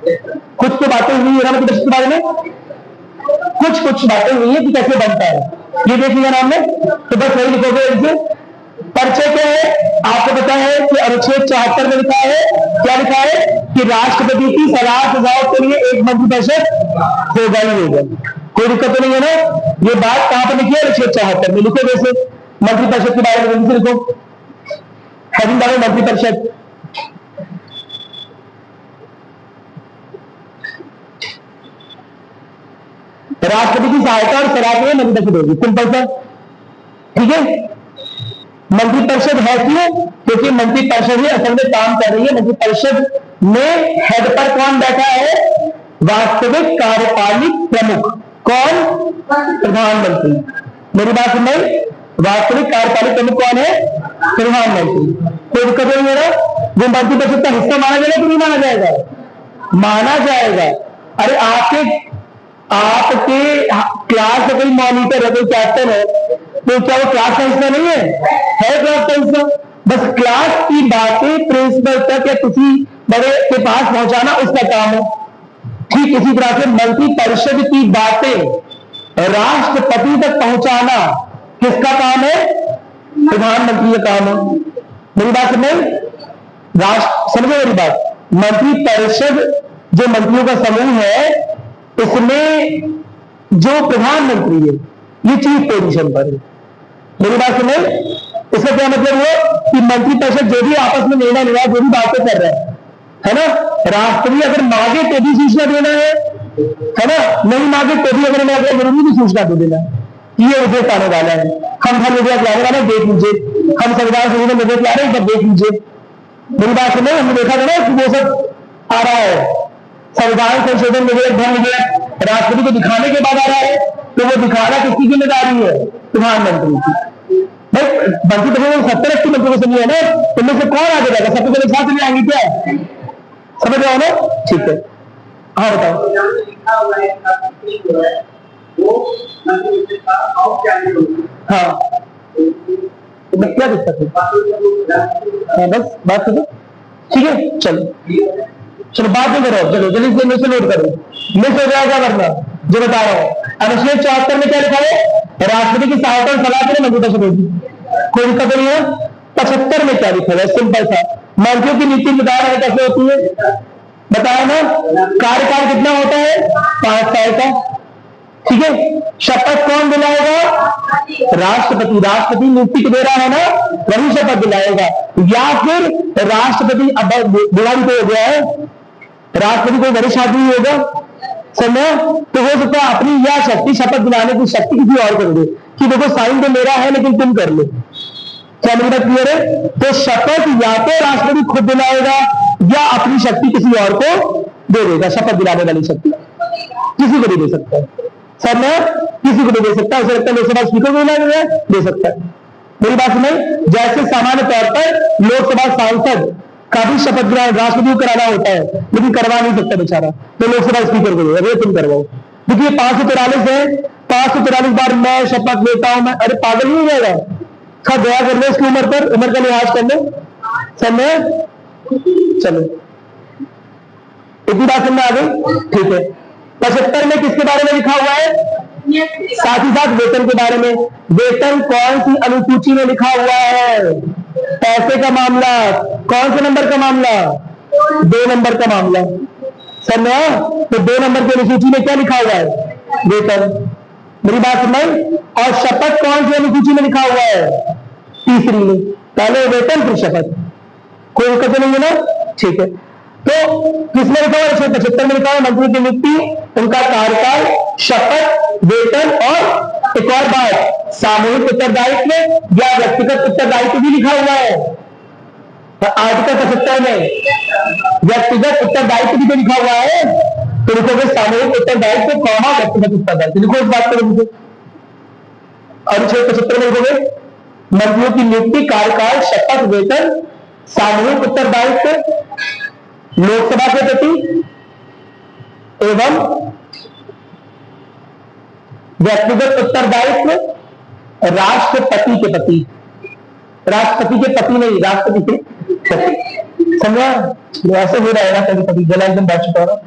कुछ तो बातें हुई है ना मंत्रिपरिषद के बारे में, कुछ कुछ बातें हुई है कि कैसे बनता है, ये देख लिया नाम ने, तो बस वही लिखोगे इनसे। परिचय क्या है, आपको पता है कि अनुच्छेद 74 में लिखा है, क्या लिखा है कि राष्ट्रपति की सलाह सुझाव के लिए एक मंत्रिपरिषद होगा ही होगा, कोई दिक्कत तो नहीं है ना। ये बात कहां पर लिखी है, अनुच्छेद 74 में लिखो। जैसे मंत्रिपरिषद के बारे में जल्दी से लिखो, हेडिंग डालो मंत्रिपरिषद। राष्ट्रपति की सहायता और सलाह के लिए मंत्रिपरिषद होगी, सिंपल सा, ठीक है। मंत्रिपरिषद है क्यों, क्योंकि मंत्रिपरिषद ही असल में काम कर रही है। मंत्रिपरिषद में हेड पर कौन बैठा है, वास्तविक कार्यपालिक प्रमुख, कौन, प्रधानमंत्री। मेरी बात सुन, वास्तविक कार्यपालिक प्रमुख कौन है, प्रधानमंत्री। कोई दिक्कत नहीं है ना। वो मंत्रिपरिषद का हिस्सा माना जाएगा कि नहीं माना जाएगा, माना जाएगा। अरे आपके क्लास में कोई मॉनिटर है, कोई कैप्टन है, तो क्या वो क्लास का हिस्सा नहीं है क्लास का हिस्सा। बस क्लास की बातें प्रिंसिपल तक या किसी बड़े के पास पहुंचाना उसका काम है। ठीक इसी तरह से मंत्रिपरिषद की बातें राष्ट्रपति तक पहुंचाना किसका काम है, प्रधानमंत्री का काम है। मेरी बात समझे, समझो मेरी बात। मंत्रिपरिषद जो मंत्रियों का समूह है, इसमें जो प्रधानमंत्री है ये चीफ पोजीशन पर है। मेरी बात सुने, इसका क्या मतलब हुआ कि मंत्रिपरिषद जो भी आपस में निर्णय लिया, जो भी बातें कर रहे है ना, राष्ट्रपति अगर मांगे तो भी सूचना देना है ना, नहीं मांगे तो भी अगर मैं जरूरी भी सूचना दे देना कि ये विधेयक आने वाला है, हम हर विधेयक लाने वाले, देख लीजिए, हम संविधान संशोधन में विधेयक ला रहे हैं, सब देख लीजिए। मेरी बात सुने, हमने देखा था ना कि वो सब आ रहा है, संविधान संशोधन विधेयक, धन विधेयक राष्ट्रपति को दिखाने के बाद आ रहा है, तो वो दिखाना किसकी जिम्मेदारी है, प्रधानमंत्री की। भाई मंत्रिपरिषद 70-80 मंत्रियों से नहीं है ना, उनमें से कौन आगे जाएगा, सबसे पहले साथ चले आएंगे क्या, समझ रहे हो ना, ठीक है। हाँ बताओ, हाँ क्या दिक्कत है, हाँ बस बात करो, ठीक है। चलो बात नहीं करो, चलो जल्दी से मिस नोट करो, मिस हो जाएगा वरना जो बता रहा हूँ। अनुच्छेद 74 में क्या लिखा है, राष्ट्रपति की सहायता और सलाह के लिए मंत्रिपरिषद होगी, कोई दिक्कत नहीं है। 75 में क्या लिखा है, सिंपल सा, मंत्रियों की नीति निर्धारण कैसे होती है, बताया ना। कार्यकाल कितना होता है, 5 साल का, ठीक है। शपथ कौन दिलाएगा, राष्ट्रपति। राष्ट्रपति नियुक्ति को दे रहा है ना, वही शपथ दिलाएगा, या फिर राष्ट्रपति, अब दिवाली तो हो गया है, राष्ट्रपति कोई वरिष्ठ आदमी होगा समय, तो हो सकता है अपनी या शक्ति, शपथ दिलाने की शक्ति किसी और को दे कि देखो साइन तो मेरा है लेकिन तुम कर लो। क्या मेरी बात क्लियर है, तो शपथ या तो राष्ट्रपति खुद दिलाएगा या अपनी शक्ति किसी और को दे देगा। शपथ दिलाने वाली शक्ति किसी को भी दे सकता है, सब में किसी को भी दे सकता है, उसे लगता है लोकसभा स्पीकर को दे सकता है। मेरी बात सुने, जैसे सामान्य तौर पर लोकसभा सांसद का भी शपथ ग्रहण राष्ट्रपति को कराना होता है, लेकिन करवा नहीं सकता बेचारा, तो लोकसभा स्पीकर को दे, अरे तुम करवाओ। देखिए 543 है, 543 बार मैं शपथ लेता हूं, मैं, अरे पागल नहीं हो जाएगा, खा दया कर लो इसकी उम्र पर, उम्र का लिहाज कर लो, समय। चलो इतनी बात समझ आ गई, ठीक है। 75 में किसके बारे में लिखा हुआ है, साथ ही साथ वेतन के बारे में। वेतन कौन सी अनुसूची में लिखा हुआ है, पैसे का मामला, कौन से नंबर का मामला, 2 नंबर का मामला, समय। तो 2 नंबर की अनुसूची में क्या लिखा हुआ है, वेतन। मेरी बात समझ। और शपथ कौन सी अनुसूची में लिखा हुआ है, तीसरी में, पहले वेतन फिर शपथ, कोई दिक्कत नहीं है ना, ठीक है। तो किसमें लिखा हुआ है, 175 में लिखा हुआ, मंत्री की नियुक्ति, उनका कार्यकाल, शपथ, वेतन, और एक और बात, सामूहिक उत्तरदायित्व या व्यक्तिगत उत्तरदायित्व भी लिखा हुआ है। आर्टिकल 75 में व्यक्तिगत उत्तरदायित्व भी तो लिखा हुआ है, तो लिखोगे सामूहिक उत्तरदायित्व कौमा व्यक्तिगत उत्तरदायित्व, लिखो इस बात को लिखो। अनुच्छेद 75 में लिखोगे मंत्रियों की नियुक्ति, कार्यकाल, शपथ, वेतन, सामूहिक उत्तरदायित्व लोकसभा के प्रति एवं व्यक्तिगत उत्तरदायित्व राष्ट्रपति के प्रति, राष्ट्रपति के पति नहीं, राष्ट्रपति के प्रति, समझा। ऐसे हो रहा है ना कभी कभी, गला एकदम बैठ चुका है।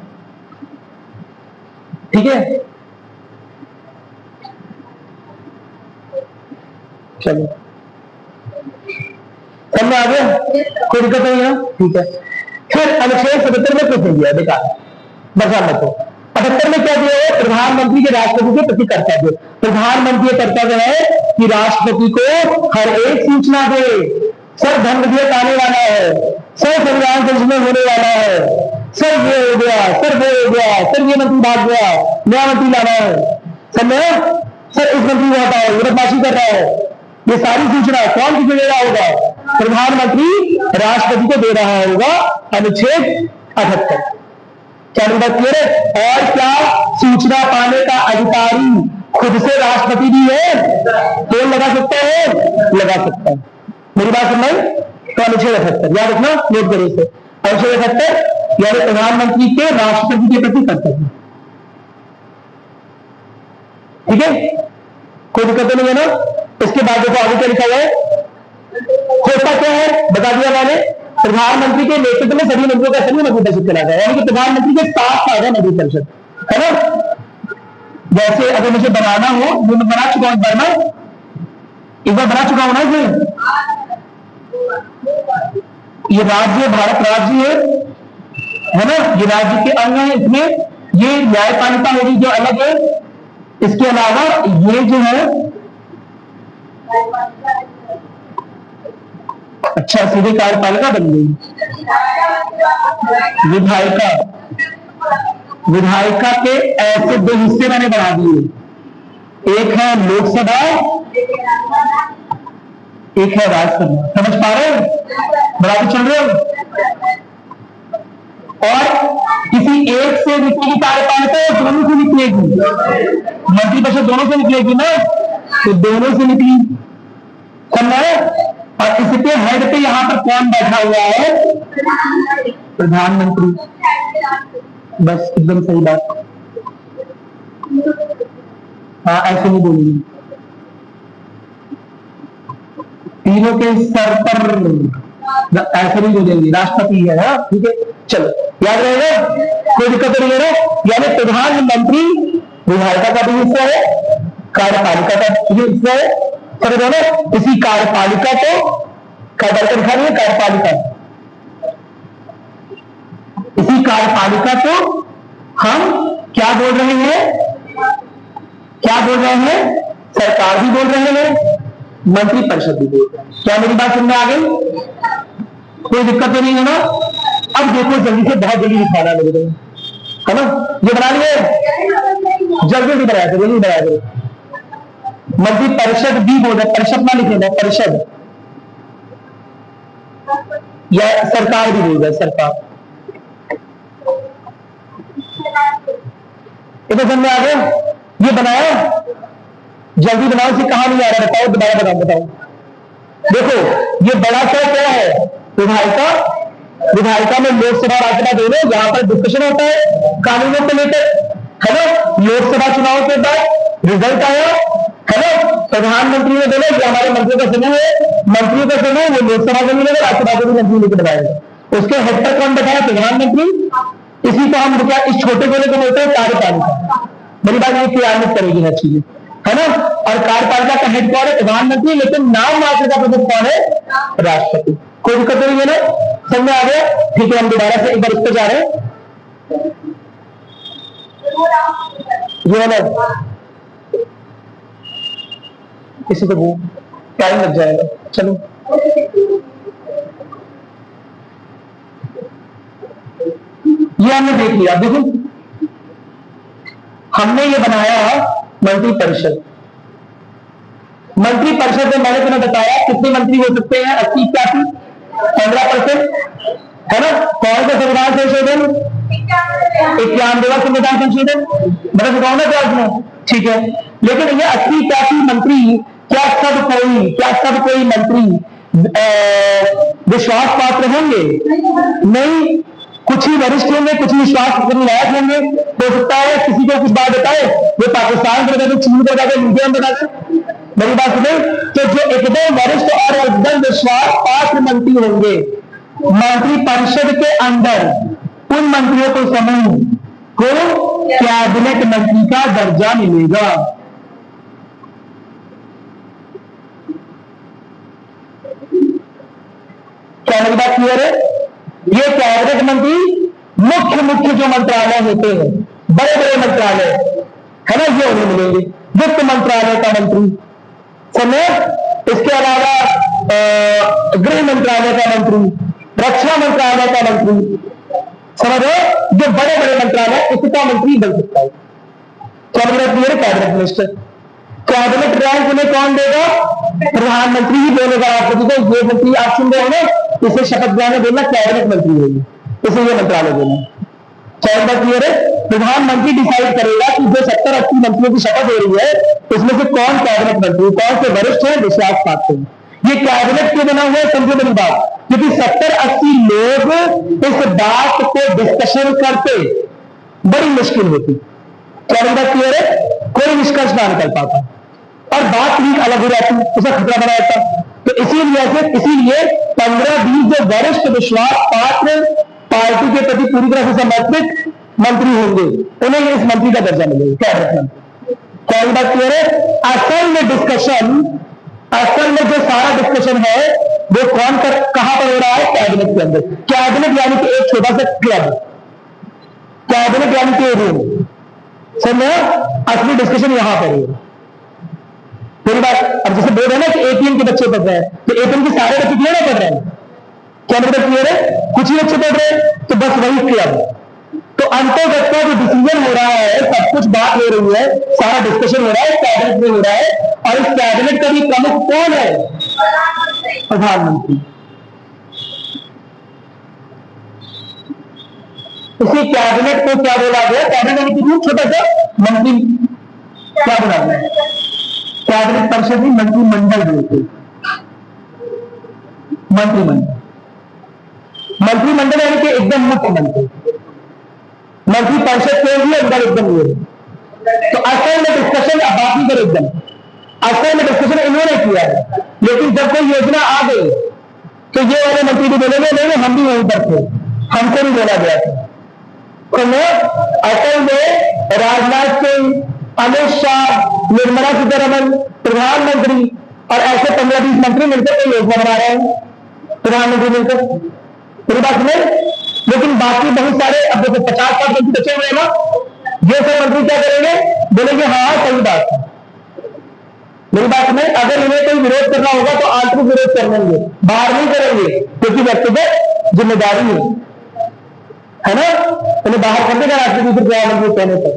ठीक है, चलो समझ आ गया, कोई दिक्कत नहीं है, ठीक है। फिर अनुच्छेद 77 में कुछ नहीं दिया, बेकार बचा मत हो। 78 में क्या दिया है? प्रधानमंत्री के राष्ट्रपति के प्रति कर्तव्य। प्रधानमंत्री का कर्तव्य है कि राष्ट्रपति को हर एक सूचना दे। सर धर्म विधेयक आने वाला है, सर संविधान संशोधन होने वाला है, सर ये हो गया, सर वो हो गया, सर ये मंत्री भाग गया, नया मंत्री लाना है, समझे? सर इस मंत्री को हटाओ, बदमाशी कर रहा है। ये सारी सूचना कौन किसे दे रहा होगा? प्रधानमंत्री राष्ट्रपति को दे रहा होगा। अनुच्छेद 78। क्या बात क्लियर है? और क्या सूचना पाने का अधिकारी खुद से राष्ट्रपति भी है? कौन लगा सकता है? लगा सकता है। मेरी बात समझ? तो अनुच्छेद 78 याद रखना, नोट करो इसे। अनुच्छेद 78 यानी प्रधानमंत्री के राष्ट्रपति के प्रति कर्तव्य। ठीक है, कोई दिक्कत नहीं है ना? इसके बाद देखो आगे क्या लिखा हुआ है। होता क्या है बता दिया मैंने। प्रधानमंत्री के नेतृत्व में सभी मंत्रियों का सभी मंत्रिपरिषद चला गया, यानी कि प्रधानमंत्री के साथ आ गया मंत्रिपरिषद, है ना? जैसे अगर मुझे बनाना हो, वो मैं बना चुका हूं एक बार बना चुका हूं ना इसे। ये राज्य भारत राज्य है ना? ये राज्य के अंग है, इसमें ये न्यायपालिका होगी जो अलग है। इसके अलावा ये जो है, अच्छा सीधे कार्यपालिका बन गई, विधायिका। विधायिका के ऐसे दो हिस्से मैंने बना दिए, एक है लोकसभा, एक है राज्यसभा। समझ पा रहे हो? बराबर चल रहे हो? और किसी एक से निकलेगी कार्यपालिका, दोनों से निकलेगी, मंत्रिपरिषद दोनों से निकलेगी ना, तो दोनों से निकली, समझ? और इसके हेड पे यहां पर कौन बैठा हुआ है? प्रधानमंत्री। बस एकदम सही बात। हाँ ऐसे नहीं बोलेंगे, तीनों के सर पर ऐसे नहीं बोलेंगे, राष्ट्रपति है ना? ठीक है, चलो याद रहेगा, कोई दिक्कत नहीं है ना? यानी प्रधानमंत्री विधायिका का भी हिस्सा है, कार्यपालिका का भी हिस्सा है, समझ रहे ना? इसी कार्यपालिका को कार्यपालिका, इसी कार्यपालिका को हम क्या बोल रहे हैं? क्या बोल रहे हैं? सरकार भी बोल रहे हैं, मंत्रिपरिषद भी बोल रहे हैं। क्या मेरी बात सुनने आ गई? कोई दिक्कत तो नहीं है ना? अब देखो जल्दी से, बहुत जल्दी दिखाना मेरे को, है ना? ये बना लिए, जल्दी बनाया करो, जल्दी बनाया करो। मंत्रिपरिषद भी बोल रहे, परिषद ना लिखेगा, परिषद, या सरकार भी बोल रहे, सरकार। इधर समझ में आ गया? ये बनाया, जल्दी बनाओ, से कहां नहीं आ रहा, बताओ दोबारा बताओ। देखो ये बड़ा सा क्या है? विधायिका। विधायिका में लोकसभा राज्यसभा दोनों, यहां पर डिस्कशन होता है कानूनों को लेकर, है ना? लोकसभा चुनाव के बाद रिजल्ट आया, है ना? प्रधानमंत्री ने बोला कि हमारे मंत्रियों का समूह है, मंत्रियों का समूह वो लोकसभा को मिलेगा, राज्यसभा को भी मंत्री लेकर बनाएगा। उसके हेड पर कौन बैठा है? प्रधानमंत्री। इसी को हम क्या, इस छोटे गोले को बोलते हैं कार्यपालिका। मेरी बात ये क्रियान्वित करेगी हर चीजें, है ना? और कार्यपालिका का हेड कौन है? प्रधानमंत्री, लेकिन नाम मात्र का प्रमुख कौन है? राष्ट्रपति। कोई दिक्कत नहीं है ना? समझ में आ गया? ठीक है, हम दोबारा से एक बार इस पर जा रहे हैं। ये है ना, इसी को टाइम लग जाएगा, चलो ये हमने देख लिया। देखो हमने ये बनाया मंत्रिपरिषद। मंत्रिपरिषद में मैंने तुम्हें बताया कितने मंत्री हो सकते हैं? 80, 81, 15%, है ना? कौन सा संविधान संशोधन? 91वां संविधान संशोधन, मैंने बताऊं ना क्लास में, ठीक है। लेकिन ये 80, 81 मंत्री क्या सब कोई मंत्री विश्वास पात्र होंगे? नहीं, कुछ ही वरिष्ठ होंगे, कुछ ही विश्वास करने लायक होंगे। हो सकता है किसी को कुछ बात बताए, वो पाकिस्तान को बता दे, चीन को बता दे, इंडिया में बता दे। मेरी बात सुने, तो जो एकदम वरिष्ठ और एकदम विश्वास पात्र मंत्री होंगे मंत्रिपरिषद के अंदर, उन मंत्रियों को समूह को कैबिनेट मंत्री का दर्जा मिलेगा। क्या मेरी बात क्लियर है? ये कैबिनेट मंत्री मुख्य जो मंत्रालय होते हैं, बड़े बड़े मंत्रालय है ना, ये उन्हें मिलेंगे। वित्त मंत्रालय का मंत्री समझे, इसके अलावा गृह मंत्रालय का मंत्री, रक्षा मंत्रालय का मंत्री, समझ रहे, जो बड़े बड़े मंत्रालय इसका मंत्री बन सकता है। Cabinet clear, cabinet minister. Cabinet rank उन्हें कौन देगा? प्रधानमंत्री ही बोलेगा आपको। देखो ये मंत्री आप सुन रहे हो ना, इसे शपथ ग्रहण देना कैबिनेट मंत्री होगी, इसे ये मंत्रालय देना। कैबिनेट क्लियर है? प्रधानमंत्री डिसाइड करेगा कि जो 70-80 मंत्रियों की शपथ हो रही है उसमें से कौन कैबिनेट मंत्री, कौन से वरिष्ठ है, विश्वास पात्र हैं। ये कैबिनेट क्यों बना हुआ है, समझो मेरी बात, क्योंकि 70-80 लोग इस बात को डिस्कशन करते बड़ी मुश्किल होती। कैबिनेट क्लियर है? कोई निष्कर्ष ना निकल पाता और बात लीक अलग हो जाती, उसका खतरा बना रहता। तो इसीलिए 15-20 जो वरिष्ठ विश्वास पात्र पार्टी के प्रति पूरी तरह से समर्पित मंत्री होंगे, उन्हें इस मंत्री का दर्जा मिलेगा, कैबिनेट मंत्री। क्या बात क्लियर है? असल में जो सारा डिस्कशन है वो कहां पर हो रहा है? कैबिनेट के अंदर। कैबिनेट यानी कि एक छोटा सा क्लब, कैबिनेट यानी कि रूम, समझो, असली डिस्कशन यहां पर है। मेरी बात, अब जैसे बोल रहे हैं ना कि एटीएम के बच्चे पढ़ रहे हैं, तो एटीएम के सारे बच्चे क्लियर नहीं पढ़ रहे हैं। क्या मतलब क्लियर है? कुछ ही बच्चे पढ़ रहे हैं, तो बस वही क्लब। तो अंतर्गत का जो डिसीजन हो रहा है, सब कुछ बात हो रही है, सारा डिस्कशन हो रहा है कैबिनेट में हो रहा है, और इस कैबिनेट का भी प्रमुख कौन है? प्रधानमंत्री। इसी कैबिनेट को क्या बोला गया? कैबिनेट यानी कि छोटा सा मंत्री, क्या बोला गया? कैबिनेट परिषद ही मंत्रिमंडल बोलते, मंत्रिमंडल। मंत्रिमंडल यानी कि एकदम मुख्यमंत्री, मंत्री परिषद के लिए अंदर एकदम ये। तो असल में डिस्कशन, अब बात नहीं करें एकदम, असल में डिस्कशन इन्होंने किया है, लेकिन जब कोई योजना आ गई तो ये वाले मंत्री भी बोलेंगे नहीं हम भी वहीं पर थे, हमको नहीं बोला गया था। तो असल में राजनाथ सिंह, अमित शाह, निर्मला सीतारमण, प्रधानमंत्री और ऐसे 15-20 मंत्री मिलकर कोई योजना बना रहे हैं, प्रधानमंत्री मिलकर। पूरी बात में, लेकिन बाकी बहुत सारे, अब देखो 50-60 मंत्री बचे हुए हैं ना, ये सब मंत्री क्या करेंगे? बोलेंगे हाँ सही बात है। मेरी बात में, अगर इन्हें कोई विरोध करना होगा तो आंतरिक विरोध कर लेंगे, बाहर नहीं करेंगे, क्योंकि व्यक्तिगत जिम्मेदारी है ना, उन्हें बाहर कर देगा राष्ट्रपति प्रधानमंत्री कहने पर।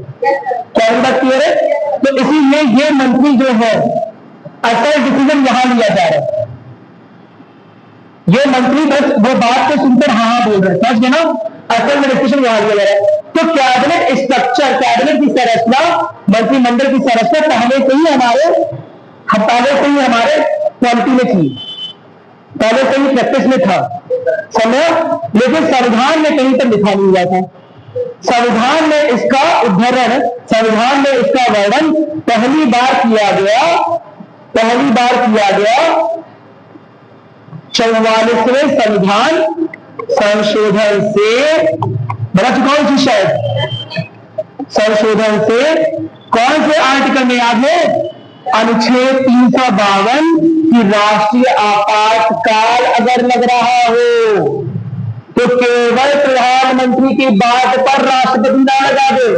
क्या बात क्लियर है? तो इसीलिए ये मंत्री जो है, असल डिसीजन यहां लिया जा रहा है। ये मंत्री बस वो बात को सुनकर हाँ बोल रहे हैं, समझ गए ना? असल में डिस्कशन यहां लिया जा रहा है। तो कैबिनेट स्ट्रक्चर, कैबिनेट की संरचना, मंत्रिमंडल की संरचना पहले से ही हमारे क्वालिटी में थी, पहले से ही प्रैक्टिस में था समय, लेकिन संविधान में कहीं पर लिखा नहीं हुआ था। संविधान में इसका उद्धरण, संविधान में इसका वर्णन पहली बार किया गया 44वें संविधान संशोधन से, बता चुका हूं शायद, संशोधन से कौन से आर्टिकल में याद है? अनुच्छेद 352 की राष्ट्रीय आपातकाल अगर लग रहा हो तो केवल प्रधानमंत्री की बात पर राष्ट्रपति ना लगा दे,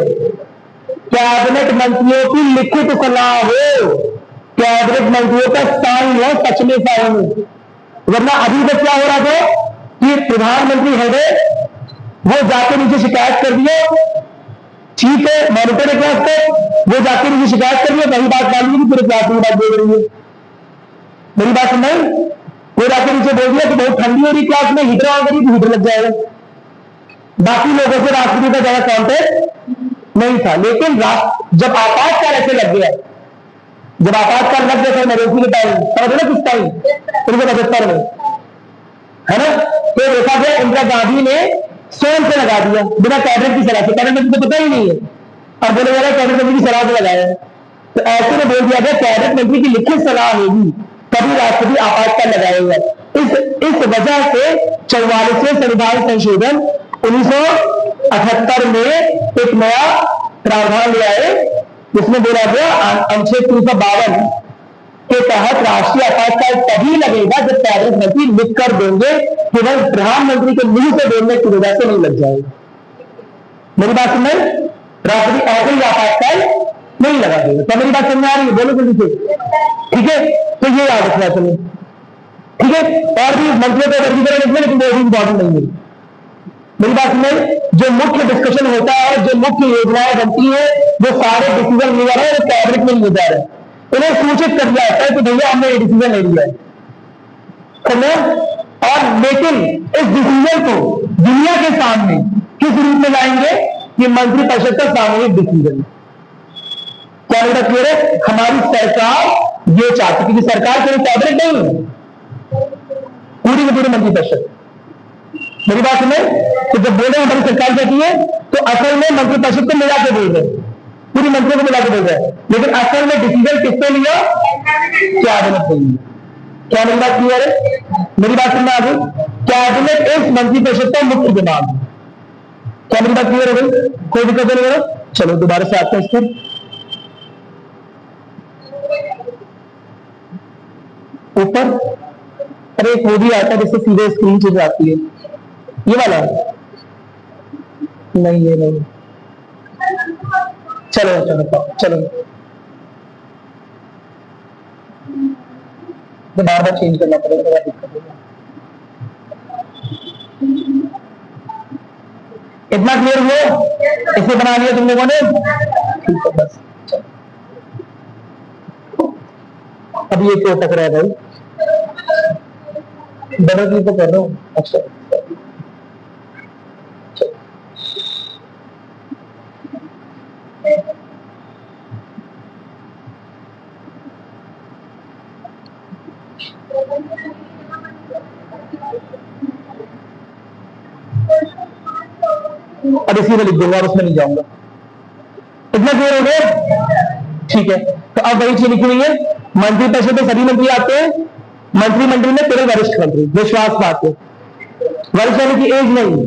कैबिनेट मंत्रियों की लिखित सलाह हो, कैबिनेट मंत्रियों का साइन हो, सच में साइन हो। वरना अभी तक क्या हो रहा था कि प्रधानमंत्री है वो जाके नीचे शिकायत कर दिया, ठीक है, मॉनिटर है क्लास को, वो जाके नीचे शिकायत कर दिया, वही बात मान ली पूरे क्लास में बात बोल रही है। मेरी बात सुन रहे, वो जाके नीचे बोल दिया कि बहुत ठंडी हो रही क्लास में, हीटर ऑन करिए तो हीटर लग जाएगा। बाकी लोगों से राष्ट्रपति का ज्यादा कॉन्टेक्ट नहीं था, लेकिन जब आपातकाल ऐसे लग गया, जब आपातकाल लग गया नरेंद्र के टाइम, समझ ना किस टाइम, 1975 में, है ना, तो देखा गया इंदिरा गांधी ने स्वयं से लगा दिया बिना कैबिनेट की सलाह से, कैबिनेट मंत्री को पता ही नहीं है, और बोले जा रहा है कैबिनेट मंत्री की सलाह से लगाया है। तो ऐसे में बोल दिया गया कैबिनेट मंत्री की लिखित सलाह होगी तभी राष्ट्रपति आपातकाल लगाएगा। इस वजह से 44वें संविधान संशोधन 1978 में एक नया प्रावधान ले आए जिसमें बोला गया अनुच्छेद 352 के तहत राष्ट्रीय आपातकाल तभी लगेगा जब कैबिनेट मंत्री लिख कर देंगे, केवल प्रधानमंत्री के मुंह से बोलने की वजह से नहीं लग जाएगा। मेरी बात समझ, राष्ट्रपति ऐसे ही आपातकाल नहीं लगा देगा। क्या मेरी बात समझ आ रही है? बोलो जल्दी से। ठीक है, तो ये याद रखना चाहिए। ठीक है, और भी मंत्रियों को वर्गीकरण लिखना, लेकिन वो भी इंपॉर्टेंट नहीं है। मेरी बात में जो मुख्य डिस्कशन होता है, जो मुख्य योजनाएं बनती है, जो सारे डिसीजन लिया है वो कैबिनेट में लिए जा रहे हैं। उन्हें सूचित कर दिया जाता है कि भैया हमने ये डिसीजन ले लिया है, और लेकिन इस डिसीजन को दुनिया के सामने किस रूप में लाएंगे? ये मंत्रिपरिषद का सामूहिक डिसीजन। क्या मेरा क्लियर है? हमारी सरकार ये चाहती, क्योंकि सरकार कोई कैबिनेट नहीं है, पूरी की पूरी मंत्रिपरिषद। मेरी बात सुने, तो जब बोल रहे हैं हमारी सरकार कहती है, तो असल में मंत्रिपरिषद को मिला के बोल रहे हैं, पूरी मंत्रियों को मिला के बोल रहे हैं, लेकिन असल में डिसीजन किसने लिया? कैबिनेट ने लिया। क्या मेरी बात क्लियर है? मेरी बात सुनना आगे, कैबिनेट इस मंत्रिपरिषद का मुख्य दिमाग है। क्या मेरी बात क्लियर है भाई? कोई दिक्कत नहीं है? चलो दोबारा से आते हैं इसको। ऊपर अरे एक वो भी आता है जिससे सीधे स्क्रीन चल जाती है, ये वाला नहीं, ये नहीं। चलो चलो चलो, बार बार चेंज करना पड़ेगा, बड़ा दिक्कत होगा। इतना क्लियर हुआ? इसे बना लिया तुम लोगों ने? ठीक है, बस अब ये क्यों टक रहा है भाई? डबल क्लिक तो कर रहा हूँ। अच्छा, अब इसी में लिख दूंगा और उसमें नहीं जाऊंगा। इतना क्लियर हो गया? ठीक है, तो अब वही चीज लिखी हुई है। मंत्रिपरिषद में सभी मंत्री आते हैं, मंत्रिमंडल में केवल वरिष्ठ मंत्री विश्वास पाते। वरिष्ठ यानी कि एज नहीं,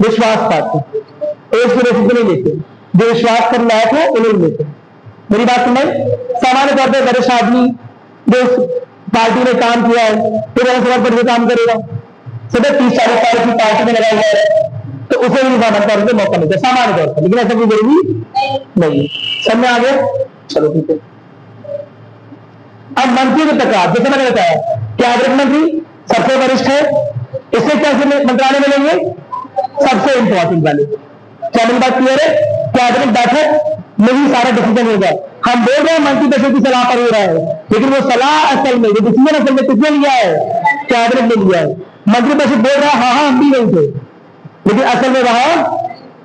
विश्वास पाते, एज के बेसिस पे नहीं लेते, जो विश्वास कर लायक है उन्हें लेते। मेरी बात सुनाई? सामान्य तौर पर वरिष्ठ आदमी जो पार्टी में काम किया है, फिर अवसर पर काम करेगा, सदैव 30-40 साल की पार्टी में लगा हुआ है, तो उसे भी सामान्य तौर पर मौका मिलता है, सामान्य तौर पर, लेकिन ऐसा कोई जरूरी नहीं। समझ में आ गया? चलो ठीक है। अब मंत्री के प्रकार, जैसे मैंने बताया, कैबिनेट मंत्री सबसे वरिष्ठ है, इससे कैसे मंत्रालय मिलेंगे? सबसे इंपॉर्टेंट वाले। क्या मेरी बात क्लियर है? कैबिनेट बैठक में ही सारा डिसीजन होगा। हम बोल रहे हैं मंत्रिपरिषद की सलाह पर हो रहा है, लेकिन वो सलाह असल में, वो डिसीजन असल में किसने लिया है? कैबिनेट ने लिया है। मंत्रिपरिषद बोल रहा है हाँ हाँ हम भी नहीं थे, लेकिन असल में वहां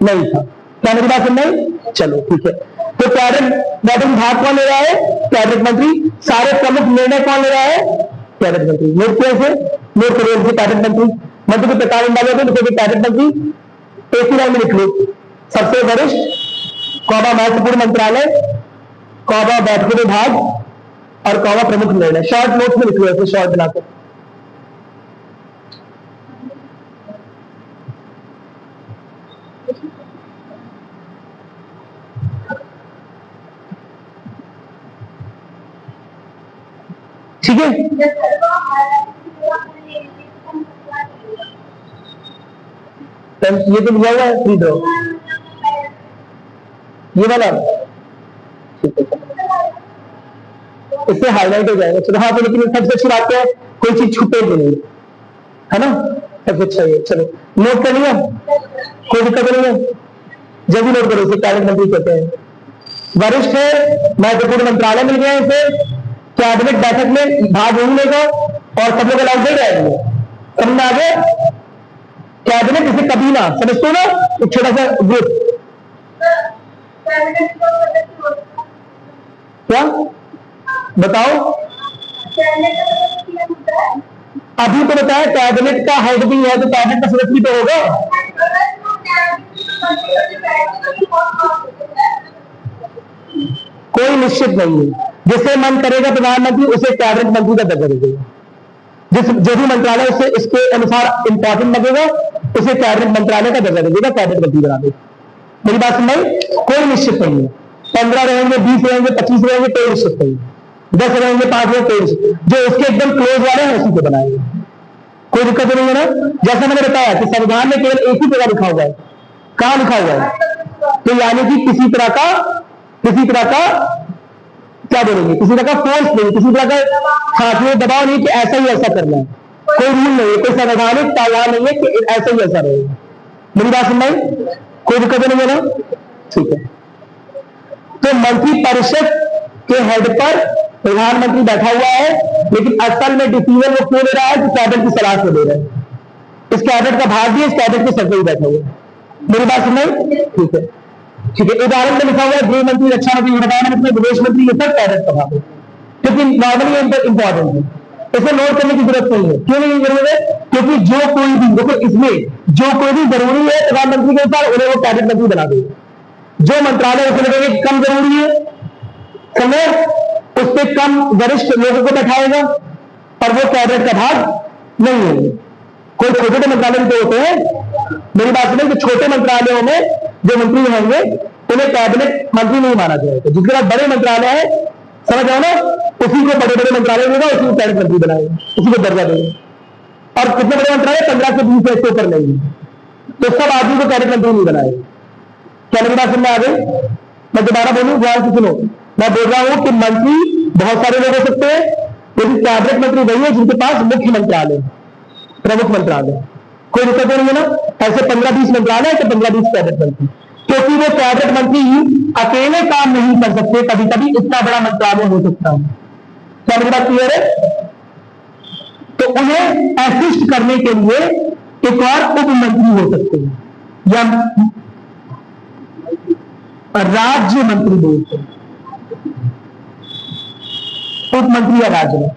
नहीं था। क्या मेरी बात सुन रही? चलो ठीक है। तो कैबिनेट बैठक भाग कौन ले रहा है? कैबिनेट मंत्री। सारे प्रमुख निर्णय कौन ले रहा है? कैबिनेट मंत्री। नोट कैसे? नोट करिए कैबिनेट मंत्री। मंत्री को प्रकार डाले तो कैबिनेट मंत्री एक ही लाइन में लिख लो, सबसे वरिष्ठ, कौवा महत्वपूर्ण मंत्रालय, कौवा बैठक विभाग, और कौवा प्रमुख निर्णय। शॉर्ट नोट में लिख लो, ऐसे शॉर्ट बनाकर। ठीक है, ये तो लिया हुआ है फ्री ड्रॉ, ये वाला ठीक है, इससे हाईलाइट हो जाएगा। चलो हाँ, तो लेकिन सबसे अच्छी बात है कोई चीज छुपे नहीं, है ना? सबसे अच्छा है। चलो नोट कर लिया, कोई दिक्कत नहीं है, जल्दी नोट करो। इसे कैबिनेट मंत्री कहते हैं। वरिष्ठ है, महत्वपूर्ण मंत्रालय मिल गया इसे, कैबिनेट बैठक में भाग नहीं लेगा और सब लोग अलाउड दे जाएंगे। समझ में आ गया? कैबिनेट इसे कभी ना समझते ना, एक छोटा सा ग्रुप। क्या बताओ? अभी तो बताया कैबिनेट का हेड भी है, तो कैबिनेट का सदस्य भी तो होगा। कोई निश्चित नहीं है, जिसे मन करेगा प्रधानमंत्री उसे कैबिनेट मंत्री का दर्जा देगा। जो भी मंत्रालय उससे इसके अनुसार इंपॉर्टेंट लगेगा उसे कैबिनेट मंत्रालय का दर्जा दे देगा, कैबिनेट मंत्री बना देगा। मेरी बात समझ? कोई निश्चित नहीं है, 15 रहेंगे, 20 रहेंगे, 25 रहेंगे, कोई निश्चित नहीं, 10 रहेंगे, 5 रहेंगे, कोई निश्चित, जो उसके एकदम क्लोज वाले हैं उसी को बनाएंगे, कोई दिक्कत नहीं है ना। जैसा मैंने बताया कि संविधान में केवल एक ही जगह लिखा हुआ है, कहां लिखा हुआ है? तो यानी कि किसी तरह का क्या बोलेंगे, किसी तरह का फोर्स नहीं, किसी तरह का हाथ दबाव नहीं कि ऐसा ही ऐसा करना है, कोई रूल नहीं है, कोई संवैधानिक ताला नहीं है कि ऐसा ही ऐसा रहेगा। मेरी बात समझ? कोई दिक्कत नहीं है ना, ठीक है। तो मंत्रिपरिषद के हेड पर प्रधानमंत्री बैठा हुआ है, लेकिन असल में डिसीजन वो क्यों ले रहा है? कि कैबिनेट की सलाह से ले रहा है। इस कैबिनेट का भाग भी इस कैबिनेट के सर पर ही बैठा हुआ है। मेरी बात समझ? ठीक है, ठीक है। उदाहरण में लिखा हुआ है गृह मंत्री, रक्षा मंत्री, प्रधानमंत्री, विदेश मंत्री, ये सब कैबिनेट का भाग है, क्योंकि नॉर्मली इंपॉर्टेंट है, इसे नोट करने की जरूरत नहीं है। क्यों नहीं जरूरत है? क्योंकि जो कोई भी, देखो इसमें जो कोई भी जरूरी है प्रधानमंत्री के अनुसार उन्हें वो कैबिनेट मंत्री बना देगा। जो मंत्रालय उसे लगेगा कम जरूरी है, समय उस पर कम वरिष्ठ लोगों को बैठाएगा और वो कैबिनेट का भाग नहीं होंगे। कोई छोटे छोटे मंत्रालय तो होते हैं, मेरी बात सुनिए, कि छोटे मंत्रालयों में जो मंत्री होंगे उन्हें कैबिनेट मंत्री नहीं माना जाएगा। जिसके बाद बड़े मंत्रालय है, समझ आओ ना, उसी को बड़े बड़े मंत्रालय देगा, उसी को कैबिनेट मंत्री बनाएगा, उसी को दर्जा देगा। और कितने बड़े मंत्रालय? 15 से 20 से ऊपर नहीं, तो सब आदमी को कैबिनेट मंत्री नहीं बनाएगा। क्या मेरी बात सुनने आ गई? मैं दोबारा बोलूं, ध्यान से सुनो। मैं बोल रहा हूं कि मंत्री बहुत सारे लोग हो सकते हैं, लेकिन कैबिनेट मंत्री वही है जिनके पास मुख्य मंत्रालय, प्रमुख मंत्रालय। कोई दिक्कत नहीं है ना। ऐसे 15-20 मंत्रालय है तो 15-20 कैबिनेट मंत्री, क्योंकि वो कैबिनेट मंत्री अकेले काम नहीं कर सकते, कभी कभी इतना बड़ा मंत्रालय हो सकता है। क्या मेरी बात क्लियर है? तो उन्हें असिस्ट करने के लिए एक और उप मंत्री हो सकते हैं, या राज्य मंत्री बोलते हैं, उप मंत्री या राज्य में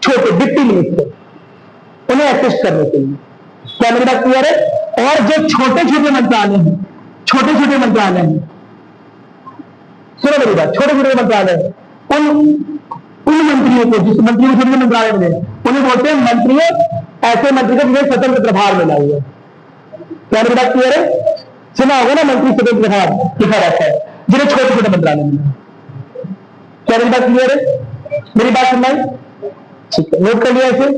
छोटे डिप्टी मिनिस्टर, उन्हें असिस्ट करने के लिए। क्या मेरी बात क्लियर है? और जो छोटे छोटे मंत्रालय हैं, छोटे छोटे मंत्रालय हैं, सुनो मेरी बात, छोटे छोटे मंत्रालय हैं, उन मंत्रियों को, जिस मंत्रियों को छोटे मंत्रालय मिले उन्हें बोलते हैं मंत्रियों, ऐसे मंत्री को जिन्हें स्वतंत्र प्रभार मिला हुआ है। क्या मेरी बात क्लियर है? सुना होगा ना, मंत्री स्वतंत्र प्रभार लिखा रहता है, जिन्हें छोटे छोटे मंत्रालय मिले। क्या मेरी बात क्लियर है? मेरी बात सुनाई? ठीक है, नोट कर लिया इसे,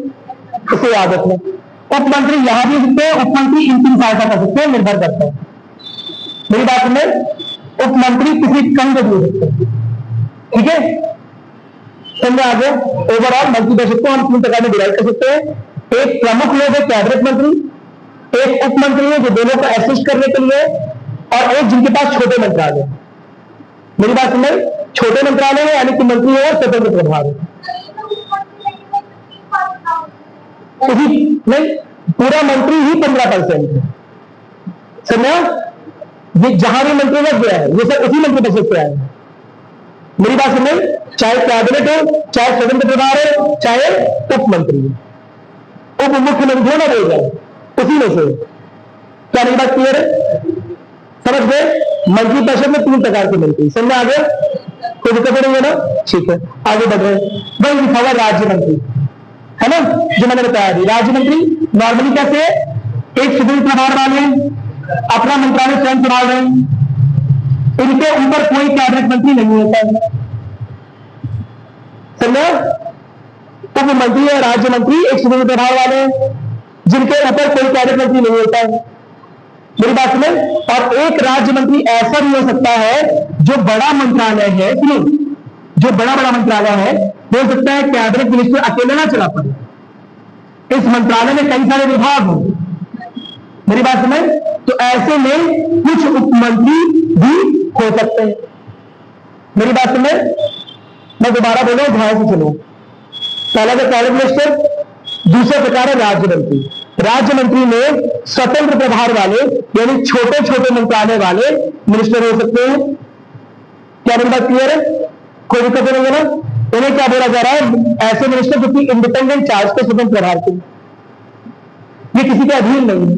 इसे याद रखना। उप मंत्री यहां भी सकते हैं, उप मंत्री इन सहायता कर सकते हैं, निर्भर करता है। मेरी बात सुने, उप मंत्री किसी कहीं भी हो सकते हैं, ठीक है? समझे आगे? ओवरऑल मंत्रिपरिषद को हम 3 प्रकार में डिवाइड कर सकते हैं। एक प्रमुख लोग है कैबिनेट मंत्री, एक उप मंत्री है जो दोनों को असिस्ट करने के लिए, और एक जिनके पास छोटे मंत्रालय। मेरी बात सुन, छोटे मंत्रालय है यानी कि मंत्री है और स्वतंत्र प्रभार है। नहीं, पूरा मंत्री ही 15% है, समझा? ये जहां भी मंत्री लग गया है, ये सब उसी मंत्रिपरिषद से आए हैं। मेरी बात सुन, चाहे कैबिनेट हो, चाहे स्वतंत्र प्रभार हो, चाहे उप मंत्री हो, उप मुख्यमंत्री ना बोल जाए, उसी में से। क्या मेरी बात क्लियर है? समझ गए? मंत्रिपरिषद में 3 प्रकार के मंत्री, समझ आ गए? कोई दिक्कत नहीं है ना? ठीक है, आगे बढ़ रहे हैं। वही लिखा हुआ राज्य मंत्री है ना, जो मैंने बताया अभी। राज्य मंत्री नॉर्मली कैसे है? एक स्वतंत्र प्रभार वाले, अपना मंत्रालय स्वयं संभाल रहे हैं, इनके ऊपर कोई कैबिनेट मंत्री नहीं होता है, समझा? उप मंत्री और राज्य मंत्री एक स्वतंत्र प्रभार वाले हैं, जिनके ऊपर कोई कैबिनेट मंत्री नहीं होता है। मेरी बात सुने। और एक राज्य मंत्री ऐसा भी हो सकता है जो बड़ा मंत्रालय है, जो बड़ा बड़ा मंत्रालय है, हो सकता है कैबिनेट मिनिस्टर अकेले ना चला पाए, इस मंत्रालय में कई सारे विभाग हों। मेरी बात समझ? तो ऐसे में कुछ उप मंत्री भी हो सकते हैं। मेरी बात समझ? मैं दोबारा बोल रहा हूं, ध्यान से सुनो। पहला तो कैबिनेट मिनिस्टर, दूसरा प्रकार है राज्य मंत्री। राज्य मंत्री में स्वतंत्र प्रभार वाले यानी छोटे छोटे मंत्रालय वाले मिनिस्टर हो सकते हैं। क्या मेरी बात क्लियर है? कोई दिक्कत नहीं है ना? उन्हें क्या बोला जा रहा है? ऐसे मिनिस्टर जो कि इंडिपेंडेंट चार्ज के स्वतंत्र प्रभार के, ये किसी के अधीन नहीं है,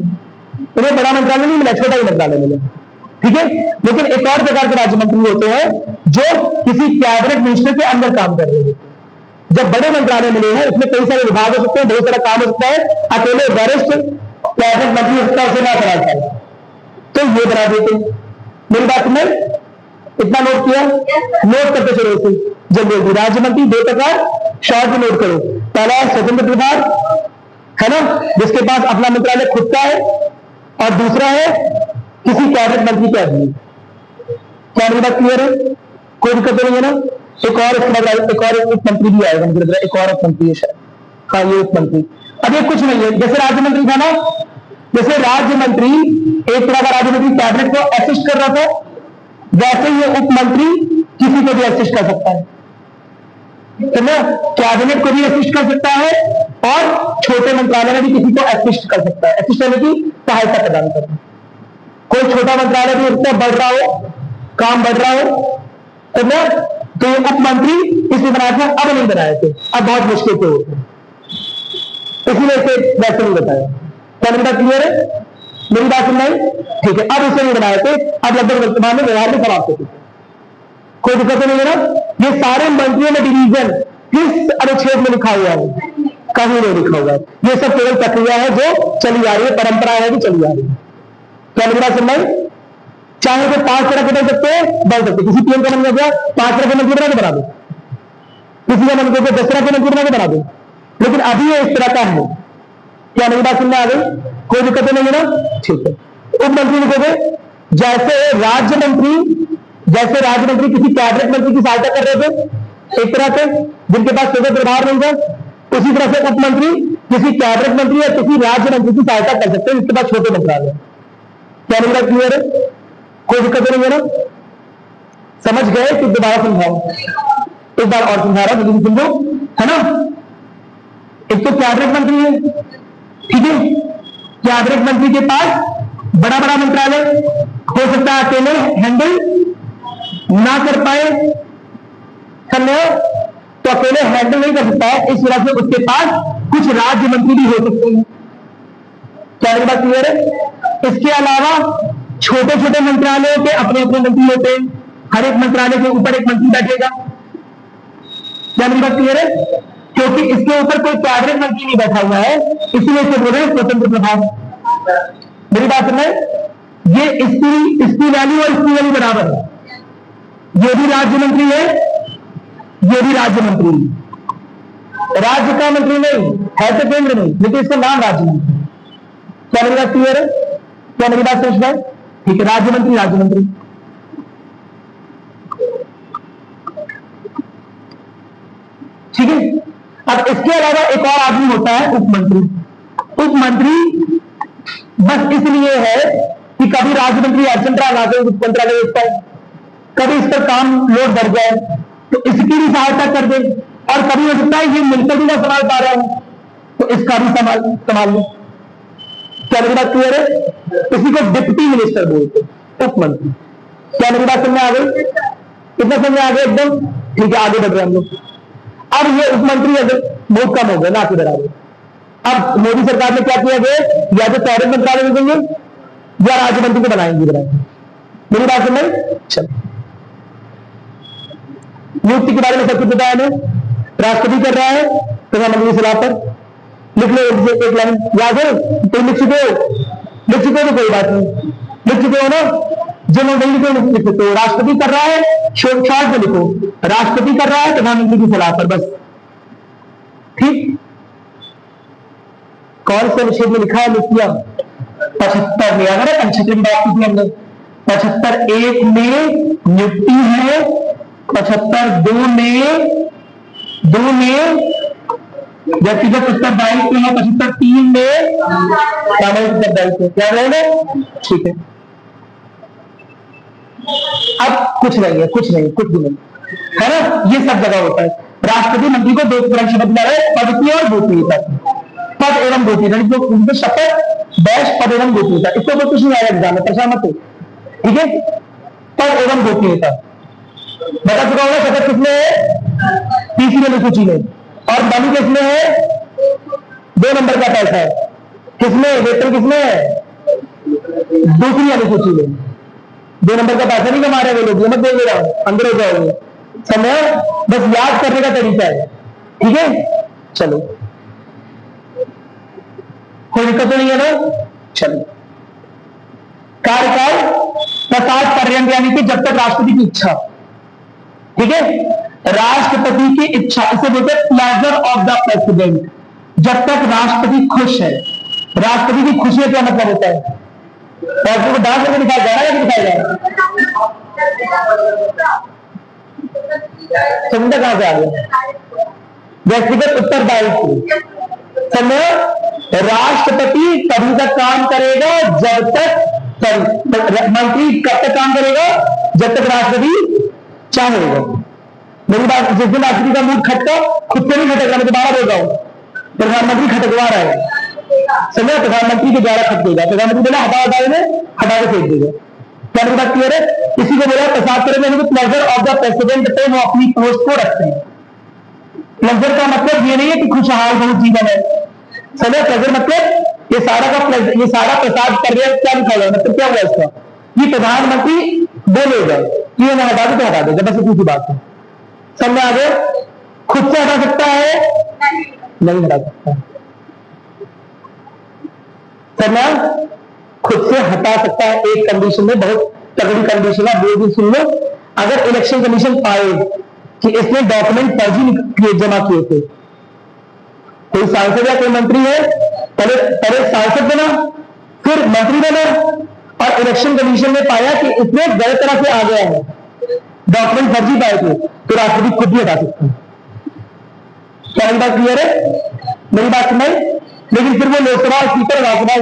उन्हें बड़ा मंत्रालय नहीं मिला, छोटा ही मंत्रालय मिला, ठीक है? लेकिन एक और प्रकार के राज्य मंत्री होते हैं जो किसी कैबिनेट मिनिस्टर के अंदर काम कर रहे हैं। जब बड़े मंत्रालय मिले हैं, उसमें कई सारे विभाग हो सकते हैं, बहुत सारा काम हो सकता है, अकेले वरिष्ठ कैबिनेट मंत्री हो सकता है उसे ना करा पाए, तो ये बना देते। मेरी बात में इतना नोट किया, नोट करते चलो इसे जल्दी जल्दी। राज्य मंत्री दो प्रकार शॉर्ट में नोट करो। पहला है स्वतंत्र प्रभार, है ना, जिसके पास अपना मंत्रालय खुद का है, और दूसरा है किसी कैबिनेट मंत्री के अधीन। क्या मेरी बात क्लियर है? कोई दिक्कत नहीं है ना? एक और उप मंत्री भी आएगा, मुझे लग रहा है एक और उप मंत्री है शायद। हाँ, ये उप मंत्री। अब ये कुछ नहीं है, जैसे राज्य मंत्री था ना, जैसे राज्य मंत्री एक तरह का राज्य मंत्री कैबिनेट को असिस्ट कर रहा था, वैसे ही उप मंत्री किसी को भी असिस्ट कर सकता है, तो ना कैबिनेट को भी असिस्ट कर सकता है और छोटे मंत्रालय में भी किसी को असिस्ट कर सकता है। असिस्ट करने की सहायता प्रदान करना। कोई छोटा मंत्रालय भी उससे बढ़ रहा हो, काम बढ़ रहा हो, तो ना तो ये उप मंत्री इसलिए बनाए थे, अब नहीं बनाए थे, अब बहुत मुश्किल से होते, इसीलिए इसे वैसे नहीं बताया। क्या मेरी बात क्लियर है? मेरी बात सुन रही? ठीक है, अब इसे नहीं बनाए थे, अब लगभग वर्तमान में व्यवहार में समाप्त हो चुके। कोई दिक्कत नहीं है ना? ये सारे मंत्रियों में डिवीजन किस अनुच्छेद में लिखा हुआ है? कहीं नहीं लिखा हुआ है। ये सब केवल प्रक्रिया है जो चली आ रही है, परंपरा है जो चली आ रही है। क्या मेरी बात सुन रही? चाहे तो 5 तरह के बन सकते हैं, बन सकते। किसी पीएम का मन हो गया 5 तरह के मंत्री बना के बना दो, किसी का मन हो गया 10 तरह के मंत्री बना के बना दो, लेकिन अभी ये इस तरह का है। क्या मेरी बात सुनने आ गई? कोई दिक्कत नहीं है ना? ठीक है। उप मंत्री लिखोगे जैसे राज्य मंत्री किसी कैबिनेट मंत्री की सहायता कर रहे थे एक तरह से, जिनके पास स्वतंत्र प्रभार नहीं था, उसी तरह से उप मंत्री किसी कैबिनेट मंत्री या किसी राज्य मंत्री की सहायता कर सकते हैं जिसके पास छोटे मंत्रालय। क्या मेरी बात क्लियर है? कोई दिक्कत नहीं है ना? समझ गए कि दोबारा समझाओ? एक बार और समझा रहा हूं, समझो, है ना? एक तो कैबिनेट मंत्री है, ठीक है, कैबिनेट मंत्री के पास बड़ा बड़ा मंत्रालय हो सकता है, अकेले हैंडल ना कर पाए, समझो, तो अकेले हैंडल नहीं कर सकता है, इस वजह से उसके पास कुछ राज्य मंत्री भी हो सकते हैं। क्या मेरी बात क्लियर है? इसके अलावा छोटे छोटे मंत्रालयों के अपने अपने मंत्री होते हैं, हर एक मंत्रालय के ऊपर एक मंत्री बैठेगा। क्या मेरी बात क्लियर है? क्योंकि इसके ऊपर कोई कैबिनेट मंत्री नहीं बैठा हुआ है, इसलिए इसे बोल रहे हैं स्वतंत्र प्रभार। मेरी बात सुन रहे? ये इसकी वैल्यू और इसकी वैल्यू बराबर है। ये भी राज्य मंत्री है, ये भी राज्य मंत्री है। राज्य का मंत्री नहीं है, तो केंद्र नहीं, लेकिन इसका नाम राज्य मंत्री। क्या मेरी बात क्लियर है? क्या मेरी बात समझ में? ठीक है, राज्य मंत्री ठीक है। अब इसके अलावा एक और आदमी होता है उप मंत्री बस इसलिए है कि कभी राज्य मंत्री अर्जेंट आ गए मंत्रालय पर, कभी इस पर काम लोड बढ़ जाए तो इसकी भी सहायता कर दे, और कभी हो सकता है ये मिलकर भी ना संभाल पा रहा हूं तो इसका भी संभाल लो। क्या मेरी बात क्लियर है? इसी को डिप्टी मिनिस्टर बोलते हैं, उप मंत्री। क्या मेरी बात समझ में आ गई? कितना समझ में आ गया? एकदम ठीक है, आगे बढ़ रहे हम लोग। अब ये उप मंत्री अगर बहुत कम हो गए ना के बराबर, अब मोदी सरकार ने क्या किया गया, या तो कैबिनेट मंत्रालय देंगे या राज्य मंत्री को बनाएंगे। मेरी बात समझ में? चलो, नियुक्ति के बारे में सब कुछ बताया मैं। राष्ट्रपति कर रहा है प्रधानमंत्री की सलाह पर, लिख लो एक लाइन, याद है? तो लिख चुके हो तो कोई बात नहीं, लिख चुके हो ना? जो लोग नहीं लिख सकते हो, राष्ट्रपति कर रहा है शॉर्ट में लिखो, राष्ट्रपति कर रहा है प्रधानमंत्री की सलाह पर, बस। ठीक, कौन से अनुच्छेद में लिखा है? लिख दिया 75 में। अगर 75 में बात की हमने, 75(1) में नियुक्ति है, 75(2) में व्यक्तिगत उत्तरदायित्व है, 75(3) में सामाजिक उत्तरदायित्व। क्या रहेगा? ठीक है। अब कुछ भी नहीं है ना? ये सब जगह होता है। राष्ट्रपति मंत्री को 2 तरह की शपथ दिला रहे, पद की और गोपनीयता की। पद एवं गोपनीयता, शपथ डैश पद एवं गोपनीयता, इसको तो कुछ नहीं आएगा एग्जाम में, परेशान मत हो, ठीक है? पद एवं गोपनीयता बता चुका होगा। शपथ किसमें है? तीसरी अनुसूची में, और बनी किसमें है? 2 नंबर का पैसा है। किसमें? वेतन किसमें है? दूसरी अनुसूची में। 2 नंबर का पैसा नहीं कमा रहे वो लोग, मत दे रहा हूं, अंदर हो जाओगे। समय बस याद करने का तरीका है, ठीक है? चलो, कोई दिक्कत तो नहीं है ना? चलिए, कार्यकाल प्रसाद पर्यंत, यानी कि जब तक राष्ट्रपति की इच्छा। ठीक है, राष्ट्रपति की इच्छा, इसे बोलते हैं प्लेजर ऑफ द प्रेसिडेंट। जब तक राष्ट्रपति खुश है। राष्ट्रपति की खुशी का क्या मतलब होता है? राष्ट्रपति को डांस करके दिखाया जा रहा है, दिखाया जा रहा है? समझा कहां से आ गया? व्यक्तिगत उत्तरदायित्व। समय राष्ट्रपति तभी तक काम करेगा जब तक, मंत्री कब तक काम करेगा? जब तक राष्ट्रपति चाहेगा। मेरी बात, जिस दिन राष्ट्रपति का मूड खटका, खुद से नहीं खटक रहा, मैं दोबारा बोल रहा हूं, प्रधानमंत्री खटकवा रहा है, समय प्रधानमंत्री के द्वारा खटकेगा। प्रधानमंत्री बोला हटा हटा में हटा के फेंक देगा। क्या मेरी बात क्लियर है? इसी को बोला प्रसाद करेंगे प्लेजर ऑफ द प्रेसिडेंट पे वो अपनी पोस्ट को रखते हैं। प्लेजर का मतलब ये नहीं है कि खुशहाल बहुत जीवन है। समय प्लेजर मतलब ये सारा प्रसाद कर रहे हैं, क्या लिखा हुआ है, मतलब क्या हुआ इसका? ये प्रधानमंत्री बोलेगा कि ये हटा दे तो हटा देगा, बस इतनी सी बात है। समझ आ गया? खुद से हटा सकता है? नहीं हटा सकता। समझ? खुद से हटा सकता है एक कंडीशन में, बहुत तगड़ी कंडीशन है, वो भी सुन लो। अगर इलेक्शन कमीशन पाए कि इसने डॉक्यूमेंट फर्जी जमा किए थे, कोई सांसद या कोई मंत्री है, पहले सांसद बना, फिर मंत्री बना, और इलेक्शन कमीशन ने पाया कि इसने गलत तरह से आ गया है, डॉक्यूमेंट फर्जी पाए थे, तो राष्ट्रपति खुद ही हटा सकते हैं। क्या मेरी बात क्लियर है? मेरी बात सुनाई? लेकिन फिर वो लोकसभा स्पीकर, राज्यसभा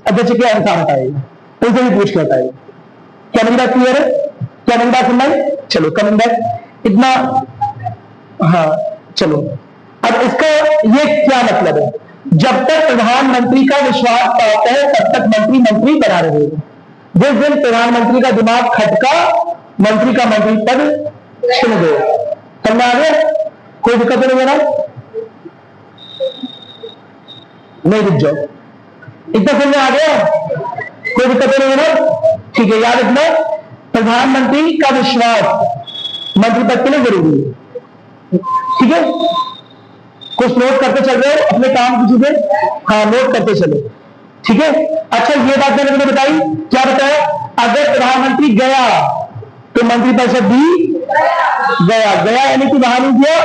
अध्यक्ष के अनुसार हटाएगा, उनसे भी पूछ के हटाएगा। क्या मेरी बात क्लियर है? क्या मेरी बात सुनाई? चलो कमिंग बैक इतना। हाँ चलो, अब इसका ये क्या मतलब है? जब तक प्रधानमंत्री का विश्वास पाता है तब तक मंत्री बना रहेगा। जिस दिन प्रधानमंत्री का दिमाग खटका, मंत्री का मंत्री पद छिन गया। समझ आ गया? कोई दिक्कत नहीं है ना? नहीं, रुक जाओ, इतना समझ आ गया? कोई दिक्कत नहीं है ना? ठीक है, याद रखना, प्रधानमंत्री का विश्वास मंत्री पद के लिए जरूरी है। ठीक है, कुछ नोट करते चल रहे हो अपने काम की चीजें? हाँ, नोट करते चलो। ठीक है, अच्छा ये बात मैंने तुम्हें बताई, क्या बताया? अगर प्रधानमंत्री गया तो मंत्रिपरिषद भी गया, यानी कि वहां नहीं गया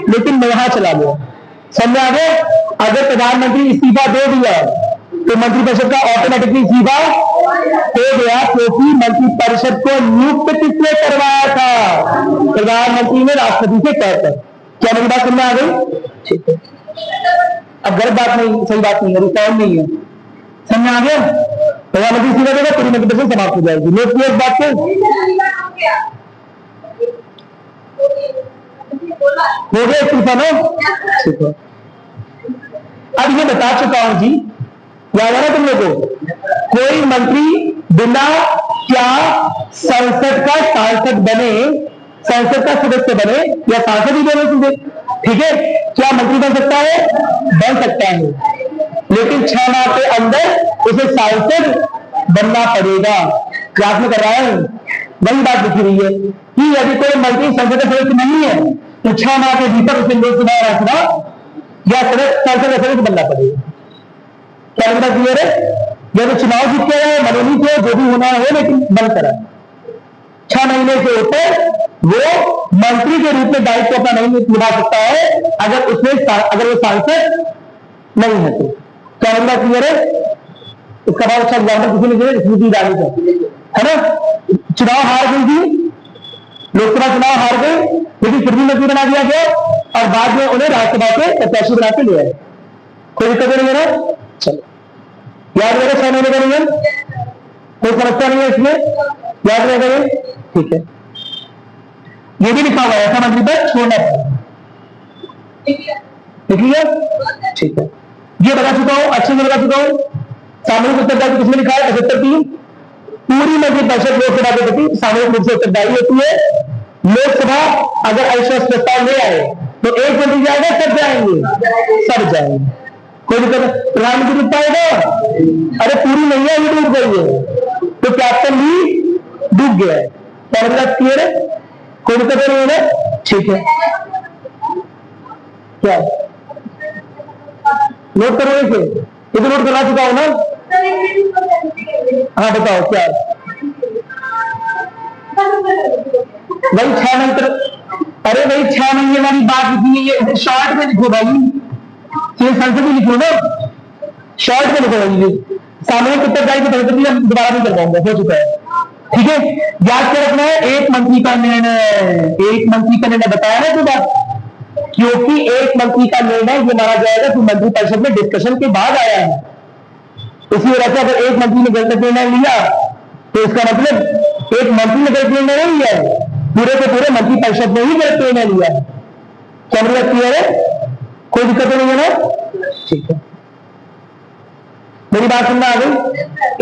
लेकिन वहां चला गया। समझ आ गया? अगर प्रधानमंत्री इस्तीफा दे दिया तो मंत्रिपरिषद का ऑटोमेटिकली इस्तीफा हो गया, क्योंकि मंत्रिपरिषद को नियुक्त किसने करवाया था? प्रधानमंत्री ने राष्ट्रपति से कहकर। क्या मेरी बात समझ आ गई? ठीक है, अब गलत बात नहीं, सही बात नहीं है, रिफॉर्म नहीं है। समझ आ गया? प्रधानमंत्री सीधा देगा, पूरी मंत्रिपरिषद समाप्त हो जाएगी। नोट किया इस बात को? हो गया इस्तीफा ना? ठीक है, अब ये बता चुका हूं जी, याद है ना तुम लोगों को? कोई मंत्री बिना क्या संसद का सांसद बने, संसद का सदस्य बने या सांसद ही बने सीधे, ठीक है, क्या मंत्री बन सकता है? बन सकता है, लेकिन 6 माह के अंदर उसे सांसद बनना पड़ेगा। क्लास में कर रहा है, वही बात लिखी रही है कि यदि कोई मंत्री संसद का सदस्य नहीं है तो 6 माह के भीतर उसे लोकसभा रखना या संसद सदस्य बनना पड़ेगा। क्या लगता क्लियर है? यदि चुनाव जीत के रहे, मनोनीत हो, जो भी होना हो, लेकिन बन करा 6 महीने से ऊपर वो मंत्री के रूप में दायित्व अपना नहीं निभा सकता है अगर वो सांसद नहीं है तो। क्या लगता क्लियर है? इसका बहुत अच्छा एग्जाम्पल किसी ने दिया, स्मृति ईरानी का, है ना? चुनाव हार गई थी, लोकसभा चुनाव हार गए, लेकिन फिर भी मंत्री बना दिया गया और बाद में उन्हें राज्यसभा के प्रत्याशी बना के ले आए। कोई दिक्कत नहीं है ना? चलो, याद रहेगा 6 महीने का नियम, कोई समस्या नहीं है इसमें, याद रहेगा ये? ठीक है, ये भी लिखा हुआ है, ऐसा मंत्री पर छोड़ना पड़ेगा। ठीक है, ये बता चुका हूं, अच्छे से बता चुका हूं। सामूहिक उत्तरदायित्व किसमें लिखा है? 75(3) पूरी मंत्रिपरिषद लोकसभा के प्रति सामूहिक रूप से उत्तरदायी होती है। लोकसभा अगर अविश्वास प्रस्ताव ले आए तो एक मंत्री जाएगा, सब जाएंगे, सब जाएंगे, कोई दिक्कत? प्रधानमंत्री डूब पाएगा? अरे पूरी नहीं है, ये डूब गई है, तो कैप्टन भी डूब गया है। क्या मतलब क्लियर है? कोई दिक्कत नहीं है? ठीक है, क्या नोट करोगे? ये तो नोट करवा चुका हूं ना, हाँ बताओ क्या? वही 6 मंत्र। अरे भाई 6 महीने वाली बात लिखी है, ये शॉर्ट में लिखो भाई, ये संसद में लिखो ना, शॉर्ट में लिखो भाई। सामूहिक उत्तरदायित्व पद्धति हम दोबारा नहीं कर पाऊंगा, हो चुका है। ठीक है, याद क्या रखना है? एक मंत्री का निर्णय, एक मंत्री का निर्णय बताया ना तो बात, क्योंकि एक मंत्री का निर्णय ये माना जाएगा कि मंत्रिपरिषद में डिस्कशन के बाद आया है। इसी वजह से अगर एक मंत्री ने गलत निर्णय लिया तो इसका मतलब एक मंत्री ने गलत निर्णय नहीं लिया है, पूरे के पूरे मंत्रिपरिषद ने ही गलत निर्णय लिया है। क्या मेरी बात क्लियर है? कोई दिक्कत नहीं है ना? ठीक है, मेरी बात सुनना आ गई।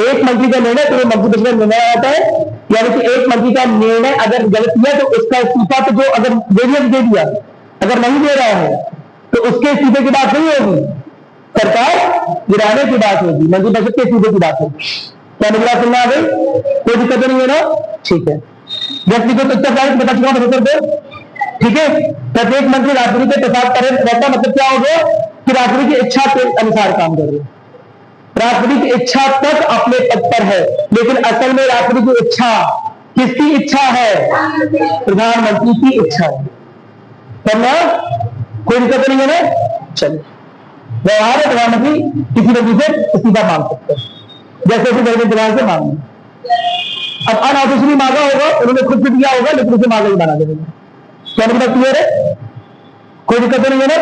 एक मंत्री का निर्णय पूरे मंत्रिपरिषद में निर्णय आता है, यानी कि एक मंत्री का निर्णय अगर गलत किया तो उसका इस्तीफा तो जो अगर वेरियंस दे दिया, अगर नहीं दे रहा है तो उसके इस्तीफे की बात नहीं होगी, सरकार गिराने की बात होगी, मंत्रिपरिषद के इस्तीफे की बात होगी। क्या मेरी बात सुनना आ गई? कोई दिक्कत नहीं है ना? ठीक है, व्यक्तिगत उत्तरदायित्व बता चुका हूं को। ठीक है, प्रत्येक मंत्री राष्ट्रपति के प्रसाद पर रहता, मतलब क्या हो गया कि राष्ट्रपति की इच्छा के अनुसार काम कर रहे, राष्ट्रपति की इच्छा तक अपने पद पर है, लेकिन असल में राष्ट्रपति की इच्छा किसकी इच्छा है? प्रधानमंत्री की इच्छा है। करना कोई दिक्कत नहीं है ना? चलिए, व्यवहार है, प्रधानमंत्री किसी व्यक्ति से इस्तीफा मांग सकते हैं, जैसे कि गवर्नमेंट प्रधान से मांगना। अब अनऑफिशियली मांगा होगा, उन्होंने खुद से दिया होगा, लेकिन उसे मांगा ही माना देंगे। क्या मेरी बात क्लियर है? कोई दिक्कत नहीं है ना?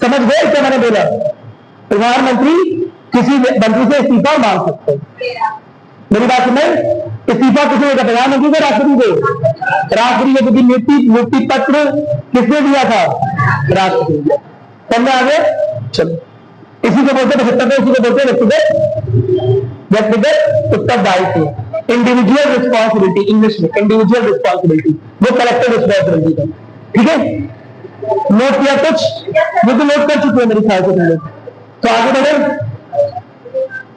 समझ गए क्या मैंने बोला? प्रधानमंत्री किसी मंत्री से इस्तीफा मांग सकते हैं। मेरी बात सुन, इस्तीफा किसी ने, प्रधानमंत्री को, राष्ट्रपति को? राष्ट्रपति को नियुक्ति पत्र किसने दिया था? राष्ट्रपति। समझ आ गए? चलो, इसी को बोलते हैं, इसी को बोलते हैं व्यक्तिगत उत्तरदायित्व, इंडिविजुअल रिस्पॉन्सिबिलिटी, इंग्लिश में इंडिविजुअल रिस्पॉन्सिबिलिटी, वो कलेक्टिव रिस्पॉन्सिबिलिटी है। ठीक है, नोट किया कुछ? वो तो नोट कर चुके हैं मेरे ख्याल से तुम लोग, तो आगे बढ़े।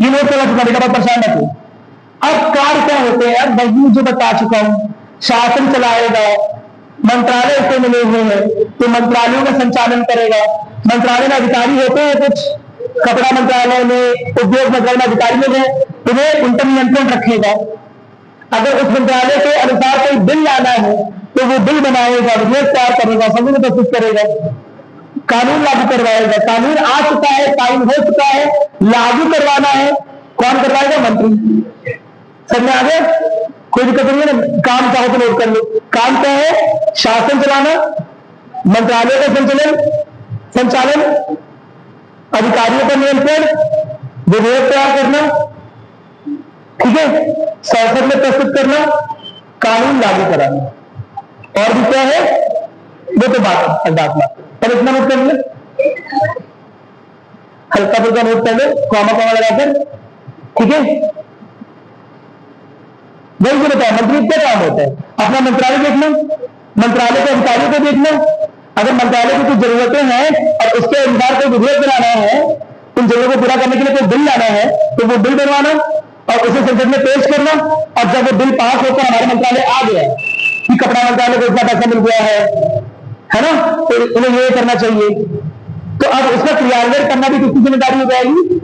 ये नोट करना चुका, बेटा बहुत परेशान रखो। अब कार्य क्या होते हैं? अब वही जो बता चुका हूं, शासन चलाएगा, मंत्रालय से मिले हुए हैं तो मंत्रालयों का संचालन करेगा। मंत्रालय में अधिकारी होते हैं कुछ, कपड़ा मंत्रालय में, उद्योग मंत्रालय में अधिकारी लोग हैं, उन्हें उनका नियंत्रण रखेगा। अगर उस मंत्रालय के अनुसार कोई बिल लाना है तो वो बिल बनाएगा, विधेयक तैयार करेगा, सभी में प्रस्तुत करेगा, कानून लागू करवाएगा। कानून आ चुका है, कानून हो चुका है, लागू करवाना है, कौन करवाएगा? मंत्री। समझ में आ गया? कोई दिक्कत नहीं है ना? काम चाहो तो नोट कर लो। काम क्या है? शासन चलाना, मंत्रालय का संचालन, अधिकारियों का नियंत्रण, विधेयक तैयार करना, ठीक है, संसद में प्रस्तुत करना, कानून लागू कराना, और भी क्या है वो तो बात पर इतना नोट कर लिया, हल्का फुल्का नोट कर लो, कॉमा लगाकर। ठीक है, वही जो बताया मंत्री क्या काम होता है? अपना मंत्रालय देखना, मंत्रालय के अधिकारियों को देखना, अगर मंत्रालय की कुछ जरूरतें हैं और उसके अनुसार कोई विधेयक बनाना है, उन जरूरतों को पूरा करने के लिए कोई बिल लाना है तो वो बिल बनवाना और उसे संसद में पेश करना। और जब वो बिल पास होकर हमारे मंत्रालय आ गया कि कपड़ा मंत्रालय को इतना पैसा मिल गया है ना, तो उन्हें ये करना चाहिए, तो अब उसका क्रियान्वयन करना भी किसकी जिम्मेदारी हो जाएगी?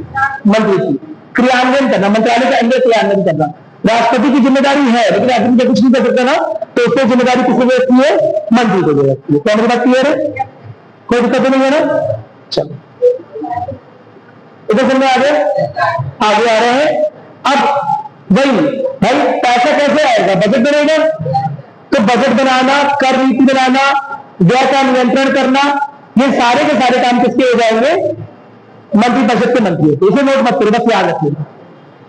मंत्री की। क्रियान्वयन करना, मंत्रालय के अंदर क्रियान्वयन करना राष्ट्रपति की जिम्मेदारी है, लेकिन राष्ट्रपति कुछ नहीं कर सकता ना, तो उसकी जिम्मेदारी किसी को रखती है? मंत्री को रखती है। क्या मेरी बात क्लियर है? कोई दिक्कत नहीं है ना? चलो, इधर समझ आगे आ रहे हैं। अब वही भाई पैसा कैसे आएगा? बजट बनेगा, तो बजट बनाना, कर नीति बनाना, व्यय का नियंत्रण करना, ये सारे के सारे काम किसके हो जाएंगे? मंत्रिपरिषद के मंत्री। इसे नोट मत करो, बस याद रखिए,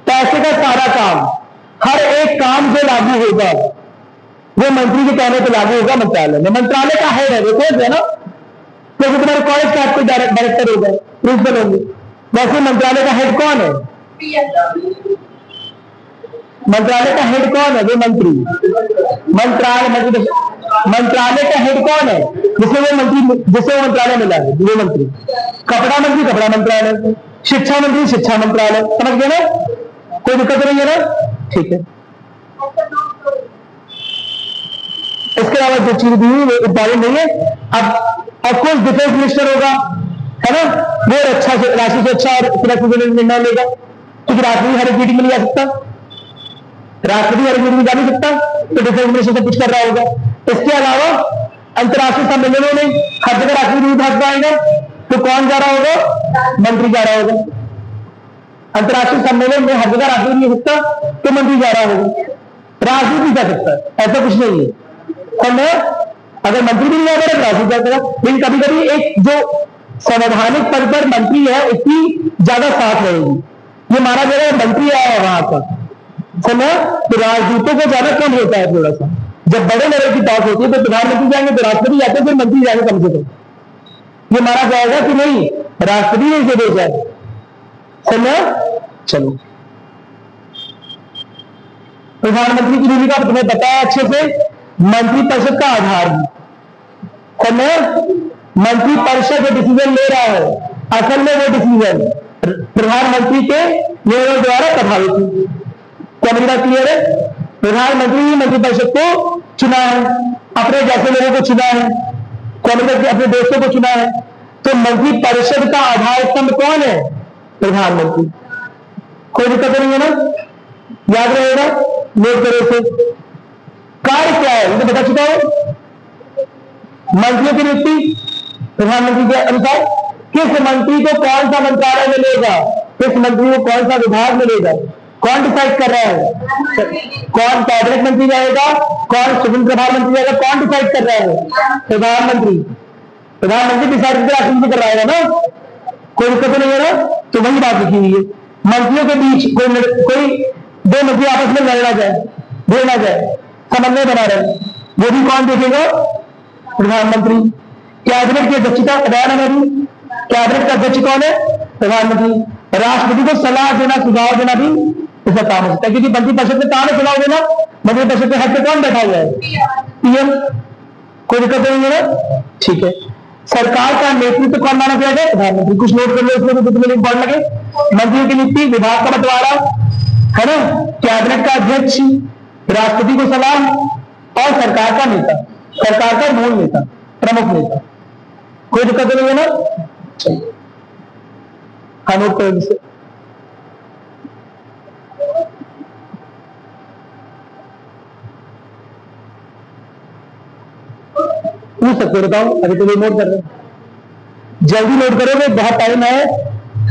पैसे का सारा काम, हर एक काम जो लागू होगा वो मंत्री के कहने पर लागू होगा मंत्रालय में। मंत्रालय का हेड है, देखो है ना, क्योंकि तुम्हारे कॉलेज का कोई डायरेक्टर होगा, प्रिंसिपल होंगे, वैसे मंत्रालय का हेड कौन है? मंत्रालय का हेड कौन है? वो मंत्री। मंत्रालय का हेड कौन है? जिसे वो मंत्रालय मिला है, वो मंत्री। कपड़ा मंत्री कपड़ा मंत्रालय, शिक्षा मंत्री शिक्षा मंत्रालय। समझ गए ना? कोई दिक्कत नहीं है ना? ठीक है, इसके अलावा जो चीज दी हुई वो इंपॉर्टेंट नहीं है। अब ऑफकोर्स डिफेंस मिनिस्टर होगा, है ना, वो अच्छा राशि से अच्छा और सुरक्षा निर्णय लेगा। क्योंकि राष्ट्रपति हर एक मीटिंग में नहीं आ सकता, राष्ट्रपति हर एक मीटिंग में जा नहीं सकता, तो डिफेंस मिनिस्टर सब कुछ कर रहा होगा। इसके अलावा अंतर्राष्ट्रीय सम्मेलनों में हर जगह राष्ट्रपति नहीं भाग पाएगा, तो कौन जा रहा होगा? मंत्री जा रहा होगा। अंतर्राष्ट्रीय सम्मेलन में हर जगह राष्ट्रपति नहीं सकता, तो मंत्री जा रहा होगा। राष्ट्रपति जा सकता है, ऐसा कुछ नहीं है। और अगर मंत्री भी नहीं जाएगा तो राष्ट्रपति जाएगा। लेकिन कभी कभी एक जो संवैधानिक पद पर मंत्री है उसकी ज्यादा साथ रहेगी, ये माना जाएगा मंत्री आया है वहां पर, समझ। तो राजदूतों को ज्यादा कम होता है थोड़ा सा, जब बड़े लेवल की बात होती है तो प्रधानमंत्री जाएंगे तो राष्ट्रपति जाते हैं, फिर मंत्री जाएंगे कम से कम। ये माना जाएगा कि नहीं राष्ट्रपति ने इसे भेजा है, समझ। चलो, प्रधानमंत्री की भूमिका तुम्हें पता है अच्छे से, मंत्रिपरिषद का आधार है, मंत्री परिषद जो डिसीजन ले रहा है, असल में वो डिसीजन प्रधानमंत्री के निर्णय द्वारा प्रभावित है। क्या मेरी बात क्लियर है? प्रधानमंत्री ने मंत्रिपरिषद को चुना है, अपने जैसे लोगों को चुना है, कांग्रेस अपने दोस्तों को चुना है, तो मंत्रिपरिषद का आधार स्तंभ कौन है? प्रधानमंत्री। कोई दिक्कत नहीं है ना, याद रहेगा, नोट करो इसे। कार्य क्या है मुझे बता चुका हूं, मंत्रियों की नियुक्ति प्रधानमंत्री के अनुसार, किस मंत्री को कौन सा मंत्रालय मिलेगा, किस मंत्री को कौन सा विभाग मिलेगा, कौन डिसाइड कर रहा है? कौन कैबिनेट मंत्री रहेगा, कौन सुप्रीम प्रभार मंत्री रहेगा, कौन डिसाइड कर रहा है? प्रधानमंत्री। प्रधानमंत्री डिसाइड करके राष्ट्रपति कर रहा है ना, कोई दिक्कत नहीं है ना। तो वही बात लिखी हुई है, मंत्रियों के बीच कोई दो मंत्री आपस में लड़ना जाए, भिड़ना जाए, समन्वय बना रहे, वो भी कौन देखेगा? प्रधानमंत्री। कैबिनेट की अध्यक्षता प्रधानमंत्री, कैबिनेट का अध्यक्ष कौन है? प्रधानमंत्री। राष्ट्रपति को सलाह देना, सुझाव देना भी इसका काम होता है, क्योंकि मंत्रिपरिषद में काम है सुझाव देना, मंत्रिपरिषद के हेड पे कौन बैठा हुआ है? पीएम। कोई दिक्कत नहीं है ना, ठीक है। सरकार का नेतृत्व कौन माना जाएगा? प्रधानमंत्री। कुछ नोट कर लो इसमें, तो तुम्हें इंपॉर्टेंट लगे। मंत्रियों की नियुक्ति, विभाग का बंटवारा है ना, कैबिनेट का अध्यक्ष, राष्ट्रपति को सलाह, और सरकार का नेता, सरकार का मूल नेता, प्रमुख नेता। कोई दिक्कत नहीं है ना, हाँ नोट करो इसे। पूछ सकते हो, बताओ, अभी तो नोट कर रहे हो, जल्दी नोट करोगे, बहुत टाइम है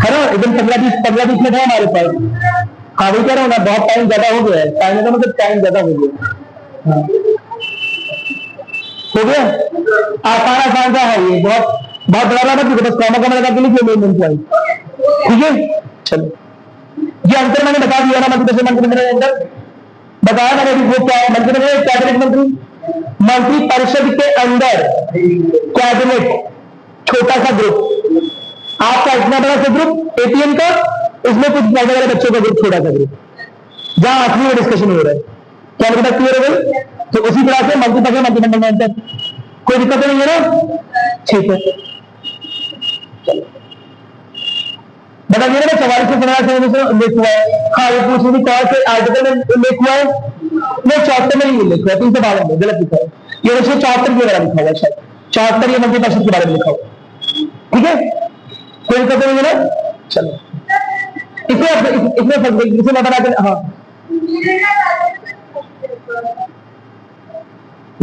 ना, एकदम 15-20 मिनट है हमारे पास। हाँ वही कह रहा हूँ ना, बहुत टाइम ज्यादा हो गया है, टाइम का मतलब टाइम ज्यादा हो गया। हाँ हो गया, आसान सा है ये, बहुत बड़ा मत लिखो, बस कॉमा लगा के लिखिए मेन पॉइंट, ठीक है। चलो, ये अंतर मैंने बता दिया ना, मंत्रिमंडल के अंदर बताया मैंने, वो क्या है मंत्रिमंडल? कैबिनेट मंत्री, मंत्रिपरिषद के अंदर कैबिनेट छोटा सा ग्रुप, आपका इतना बड़ा सा ग्रुप एटीएम का, इसमें कुछ वाले बच्चों का ग्रुप, छोटा सा ग्रुप, जहां आखिरी में डिस्कशन हो रहा है। क्या मेरी बात क्लियर हो गई? तो उसी तरह से मंत्रिपरिषद मंत्रिमंडल में अंदर कोई दिक्कत नहीं है ना, ठीक है। चलो बता दिया ना, 44 से उल्लेख हुआ है। हाँ ये पूछ रही कौन से आर्टिकल में उल्लेख हुआ है? नहीं 74 में नहीं उल्लेख हुआ, 312 में गलत लिखा है, ये 174 के बारे में लिखा हुआ है, शायद 74 ये मंत्रिपरिषद के बारे में लिखा हुआ, ठीक है। कोई दिक्कत नहीं है ना, चलो इसे मैं बना कर, हाँ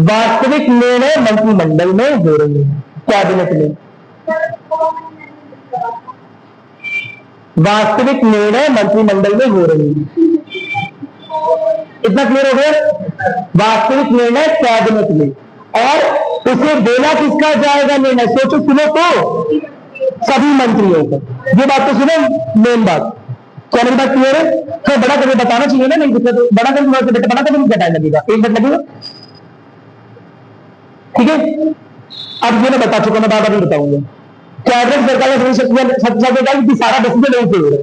वास्तविक निर्णय मंत्रिमंडल में हो रही है, कैबिनेट में वास्तविक निर्णय मंत्रिमंडल में हो रही है। इतना क्लियर हो गया? वास्तविक निर्णय कैबिनेट में, और उसे देना किसका जाएगा निर्णय? सोचो, सुनो तो, सभी मंत्रियों को। ये बात तो सुनो, मेन बात। क्या मेरी बात क्लियर है? तो बड़ा कभी बताना चाहिए ना, नहीं दिक्कत, बड़ा कभी बड़ा कभी क्या टाइम लगेगा? 1 मिनट लगेगा, ठीक है। अब ये मैं बता चुका, मैं बार-बार नहीं बताऊंगा। कैबिनेट सरकार का सबसे कि सारा डिसीजन नहीं हो रहा है,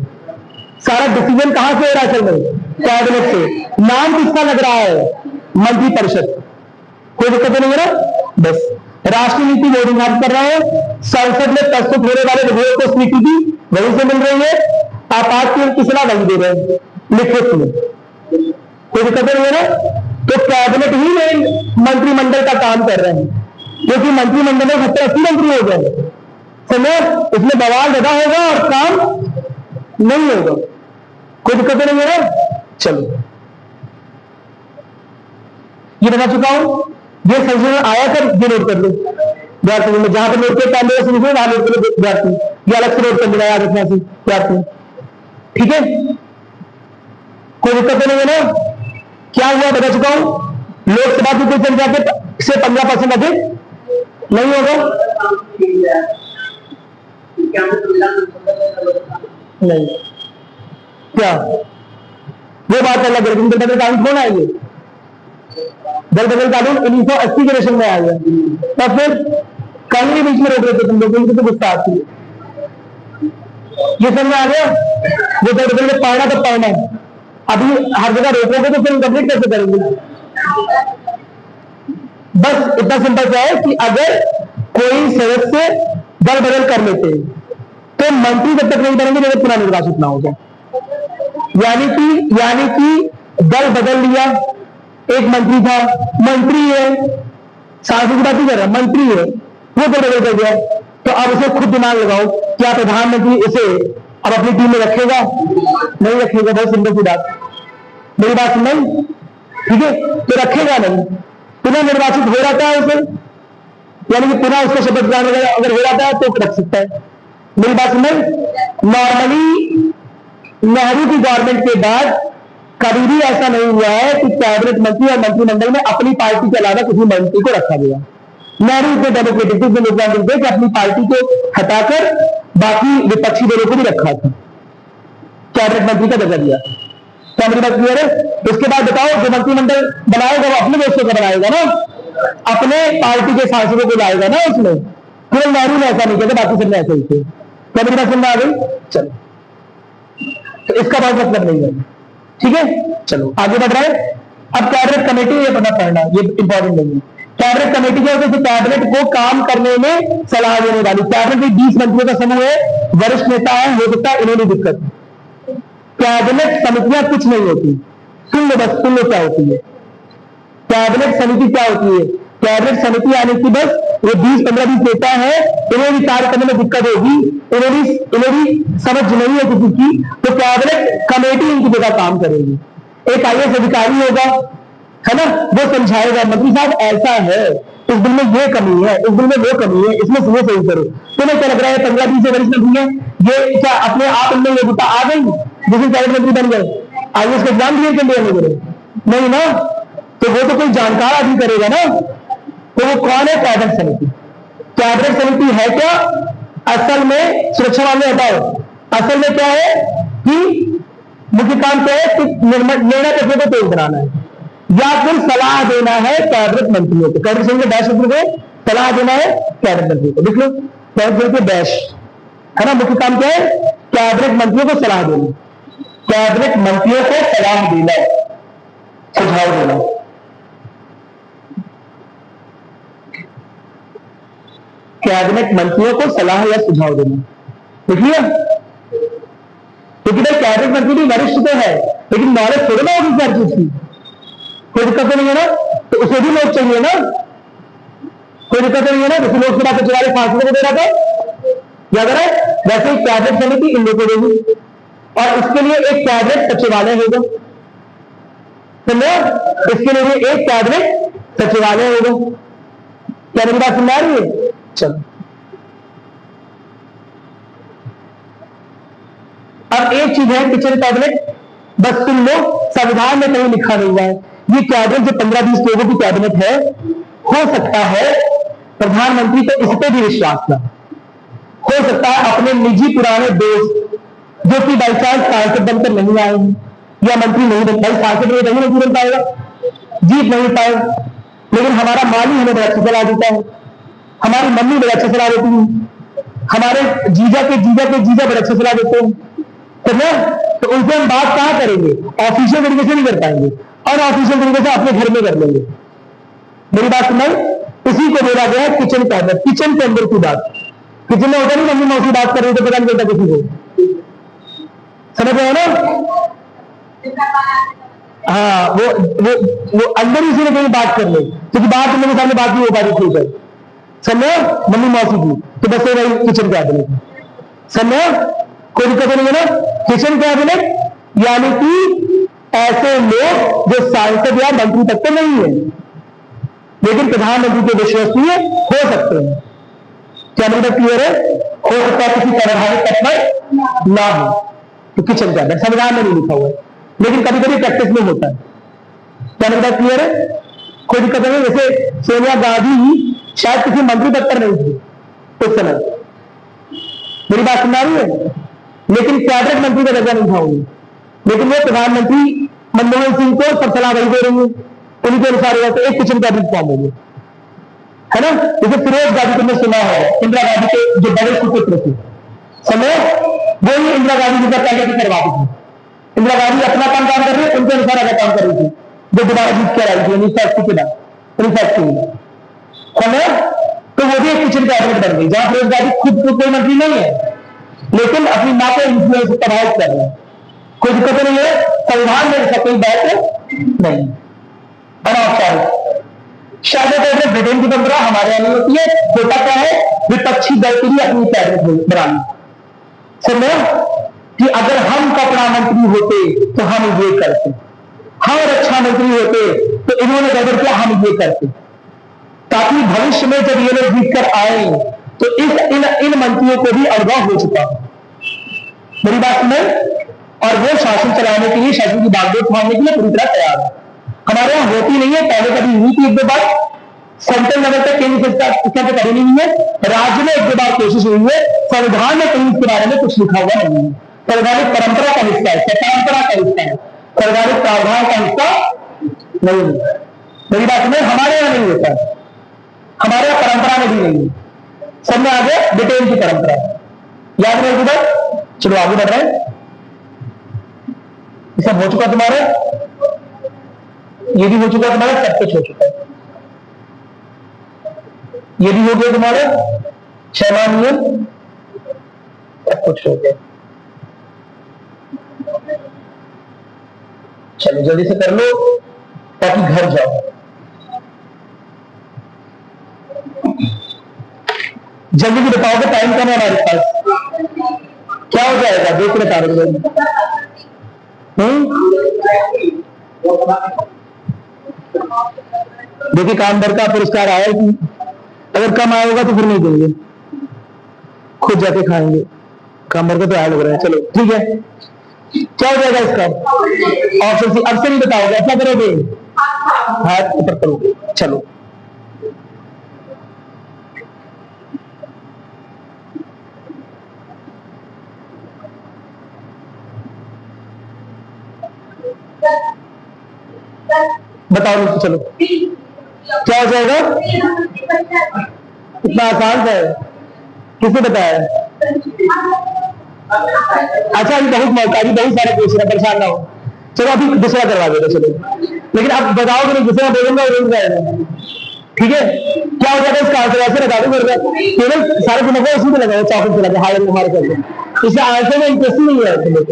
सारा डिसीजन कहां से हो रहा है? असल में कैबिनेट से। नाम किसका लग रहा है? मंत्रिपरिषद। कोई दिक्कत नहीं है ना, बस। राष्ट्रीय नीति वोटिंग आप कर रहे हैं, संसद में प्रस्तुत होने वाले विधेयक को स्वीकृति वहीं से मिल रही है, आपातकालीन की सलाह वही दे रहे हैं लिखित में। कोई दिक्कत नहीं है ना, तो कैबिनेट ही मंत्रिमंडल का काम कर रहे हैं, क्योंकि मंत्रिमंडल में 70-80 मंत्री हो गए, समय इसमें बवाल ज्यादा होगा और काम नहीं होगा। कोई दिक्कत नहीं है ना? चलो, ये बता चुका हूं। ये संशोधन आया कर ये नोट कर लो विद्यार्थी में, जहां पर नोट के टाइम संशोधन वहां नोट कर लो विद्यार्थी, ये अलग से नोट कर लेना याद रखना से विद्यार्थी, ठीक है? कोई दिक्कत नहीं है ना? क्या हुआ बता चुका हूं, लोकसभा की संख्या के से 15% अधिक नहीं होगा, नहीं क्या वो बात अलग है, लेकिन दल बदल कानून कौन आएंगे? दल बदल कानून 1980 के रेशन में आएगा, तब फिर कहीं बीच में रोक रहे थे तुम लोग, तो गुस्सा आती है। ये समझ में आ गया? वो दल बदल में पढ़ना तो पढ़ना है, अभी हर जगह रोकोगे तो फिर कंप्लीट कैसे करेंगे? बस इतना सिंपल सा है कि अगर कोई सदस्य दल बदल कर लेते हैं तो मंत्री जब तक नहीं बनेंगे जब तक पुनः निर्वाचित ना हो जाए। यानी कि दल बदल लिया, एक मंत्री था, मंत्री है, सांसद की बात नहीं कर रहा, मंत्री है, वो दल बदल कर गया, तो अब उसे खुद दिमाग लगाओ, क्या प्रधानमंत्री इसे अब अपनी टीम में रखेगा? नहीं रखेगा। बहुत सिंपल सी बात, मेरी बात सुन नहीं, ठीक है? तो रखेगा नहीं, पुनः निर्वाचित हो जाता है उसे, यानी कि पुनः उसका शपथ ग्रहण अगर हो जाता है तो रख सकता है। मेरी बात सुन नहीं, नॉर्मली नेहरू की गवर्नमेंट के बाद कभी भी ऐसा नहीं हुआ है कि कैबिनेट मंत्री और मंत्रिमंडल में अपनी पार्टी के अलावा किसी मंत्री को रखा गया। नेहरू इतने डेमोक्रेटिक थे कि अपनी पार्टी को हटाकर बाकी विपक्षी दलों को भी रखा था, कैबिनेट मंत्री का दर्जा दिया। क्या मेरी बात क्लियर है? इसके बाद बताओ, जो मंत्रिमंडल बनाएगा वो अपने दोस्तों का बनाएगा ना, अपने पार्टी के सांसदों को लाएगा ना उसमें। केवल नेहरू ने ऐसा नहीं किया, बाकी सबने ऐसा ही किया। क्या मेरी बात समझ आ गई? चलो, तो इसका बहुत मतलब नहीं है, ठीक है? चलो आगे बढ़ रहे हैं। अब कैबिनेट कमेटी, ये पढ़ना, ये इंपॉर्टेंट नहीं है। कैबिनेट कमेटी क्या होती है? कैबिनेट को काम करने में सलाह देने वाली। कैबिनेट में 20 मंत्रियों का समूह है, वरिष्ठ नेता है, हो सकता है इन्हें भी दिक्कत। कैबिनेट समितियां कुछ नहीं होती, सुन लो बस, सुन लो क्या होती है कैबिनेट समिति। क्या होती है कैबिनेट समिति? यानी कि बस वो 20-15 नेता है, इन्हें भी कार्य करने में दिक्कत होगी, इन्हें भी समझ नहीं है किसी की, तो कैबिनेट कमेटी इनकी जगह काम करेगी। एक IAS अधिकारी होगा, है ना, वो समझाएगा मंत्री साहब ऐसा है, इस बिल में ये कमी है, इस बिल में वो कमी है, इसमें सुबह सही करो। तुम्हें क्या लग रहा है 15-20 से वरिष्ठ मंत्री है, ये क्या अपने आप इनमें योग्यता आ गई जिस दिन कैबिनेट मंत्री बन गए? IAS का एग्जाम क्लियर कर लिया मेरे? नहीं ना, तो वो तो कोई जानकार आदमी करेगा ना। तो वो कौन है? कैबिनेट समिति। कैबिनेट समिति है क्या? असल में सुरक्षा मामले हटाओ, असल में क्या है कि मुख्य काम क्या है कि निर्णय करने को तेज बनाना है या फिर सलाह देना है कैबिनेट मंत्रियों को। कैबिनेट समिति डैश को सलाह देना है कैबिनेट मंत्रियों को, लिख लो कैबिनेट समिति डैश, है ना। मुख्य काम क्या है? कैबिनेट मंत्रियों को सलाह देना, कैबिनेट मंत्रियों को सलाह देना, सुझाव देना। कैबिनेट मंत्रियों को सलाह या सुझाव देना, देखिए, क्योंकि भाई कैबिनेट मंत्री भी वरिष्ठ तो है, लेकिन नॉलेज थोड़ी ना होगी हर चीज की। कोई दिक्कत नहीं है ना, तो उसे भी नोट चाहिए ना, कोई दिक्कत नहीं है ना। जैसे लोकसभा सचिवालय सांसदों को दे रहा था, याद है, वैसे ही कैबिनेट समिति इन लोगों को देगी, और इसके लिए एक कैबिनेट सचिवालय होगा, समझो, इसके लिए भी एक कैबिनेट सचिवालय होगा। क्या मेरी बात समझ आ रही है? चलो, अब एक चीज है किचन कैबिनेट, बस सुन लो, संविधान में कहीं लिखा नहीं है ये कैबिनेट जो 15-20 लोगों की कैबिनेट है, हो सकता है प्रधानमंत्री को इस पर भी विश्वास ना हो सकता है अपने निजी पुराने दोस्त जो कि बाई चांस सांसद बनकर नहीं आए या मंत्री नहीं बन पाए, सांसद नहीं बन पाएगा, जीत नहीं पाए, लेकिन हमारा माली हमें बड़ा अच्छा सलाह देता है, हमारी मम्मी बड़ा अच्छा सलाह देती है, हमारे जीजा के बड़ा अच्छा सलाह देते हैं, तो उनसे हम बात कहां करेंगे? ऑफिशियल तरीके से नहीं कर पाएंगे, और ऑफिशियल तरीके से अपने घर में कर लेंगे। मेरी बात सुनाई? इसी को बोला गया है किचन कैबिनेट। किचन के अंदर की बात, किचन में होता नहीं, मम्मी मौसी बात कर रही तो पता नहीं चलता किसी को, समझ रहे हो ना? हाँ, वो अंदर ही से कहीं बात कर ले, क्योंकि बात करने के सामने बात नहीं हो पा रही थी, समझो, मम्मी मौसी की, तो बस वही किचन कैबिनेट, समझो, कोई दिक्कत नहीं है ना। किचन कैबिनेट यानी कि ऐसे लोग जो सांसद या मंत्री तक तो नहीं है लेकिन प्रधानमंत्री के विश्वसनीय हो सकते हैं। क्या मतलब क्लियर है? हो सकता है किसी संवैधानिक तत्व पर ना हो तो किचन कैबिनेट संविधान में नहीं लिखा हुआ है लेकिन कभी कभी प्रैक्टिस में होता है। क्या मतलब क्लियर है? कोई दिक्कत नहीं। जैसे सोनिया गांधी शायद किसी मंत्री पद पर नहीं थी उस समय, मेरी बात सुन रही है, लेकिन कैबिनेट मंत्री का दर्जा नहीं था उन्हें, लेकिन वो प्रधानमंत्री मनमोहन सिंह को सब सलाह वही दे रही है, उन्हीं के अनुसार एक किचन कैबिनेट फॉर्म होगी, है ना। जैसे फिरोज गांधी तुमने सुना है, इंदिरा गांधी के जो बड़े सुपुत्र थे समय, वो ही इंदिरा गांधी जी का पहले की करवाती थी। इंदिरा गांधी अपना काम कर रही है, उनके अनुसार अगर काम कर रही थी, जो दोबारा जीत कर आई थी 1980 के बाद समय, तो वो भी एक किचन कैबिनेट बन गई जहां फिरोज गांधी खुद को कोई मंत्री नहीं है लेकिन अपनी मां को इन्फ्लुएंस प्रभावित कर रहे हैं। कोई दिक्कत नहीं है, संविधान में ऐसा कोई बात नहीं। अनौपचारिक शायद ब्रिटेन की परंपरा हमारे यहां नहीं होती है। होता क्या है, विपक्षी दल के लिए अपनी कैबिनेट बनानी समझ कि अगर हम कपड़ा मंत्री होते तो हम ये करते, हम रक्षा मंत्री होते तो इन्होंने गड़बड़ किया, हम ये करते, ताकि भविष्य में जब ये लोग जीत कर आए तो इन मंत्रियों को भी अनुभव हो चुका। मेरी बात सुने, और वो शासन चलाने के लिए, शासन की बागडोर संभालने के लिए पूरी तरह तैयार है। हमारे यहाँ होती नहीं है, पहले कभी हुई थी एक दो बार, सेंट्रल लेवल तक केंद्र सरकार करी नहीं है, राज्य में एक दो बार कोशिश हुई है, संविधान में कहीं इसके बारे में कुछ लिखा हुआ नहीं है। संवैधानिक परंपरा का हिस्सा है, परंपरा का हिस्सा है, संवैधानिक प्रावधान का हिस्सा नहीं है। मेरी बात सुने, हमारे यहाँ नहीं होता, हमारे यहाँ परंपरा में भी नहीं है, सब में आगे ब्रिटेन की परंपरा याद रहे बात। चलो आगे बढ़ रहे हैं, सब हो चुका तुम्हारे, ये भी हो चुका तुम्हारा, सब कुछ हो चुका है, ये भी हो गया तुम्हारे 6 नियम, सब कुछ हो गया। चलो जल्दी से कर लो ताकि घर जाओ। जल्दी भी बताओगे, टाइम कम है हमारे पास, क्या हो जाएगा देख के बता रहे। देखिए काम भर का पुरस्कार आया कि अगर कम आएगा तो फिर नहीं देंगे, खुद जाके खाएंगे। काम भर का तो आया लग रहा है। चलो ठीक है, क्या हो जाएगा इसका ऑप्शन सी। अब से नहीं बताओगे, क्या करोगे, हाथ ऊपर करोगे। चलो बताओ, तो चलो क्या हो जाएगा, इतना आसान है, किसने बताया। अच्छा अभी बहुत मौका, अभी बहुत सारे क्वेश्चन है, परेशान ना हो। चलो अभी दूसरा करवा देगा, चलो लेकिन आप बताओगे नहीं, दूसरा बोलूंगा रोज जाएगा, ठीक है। क्या हो जाएगा इसका आंसर, ऐसे बता दो, केवल सारे दिनों को उसी में लगाओ, चौकट चला हाई हमारे कर, इससे आंसर में इंटरेस्ट नहीं है तुम्हें,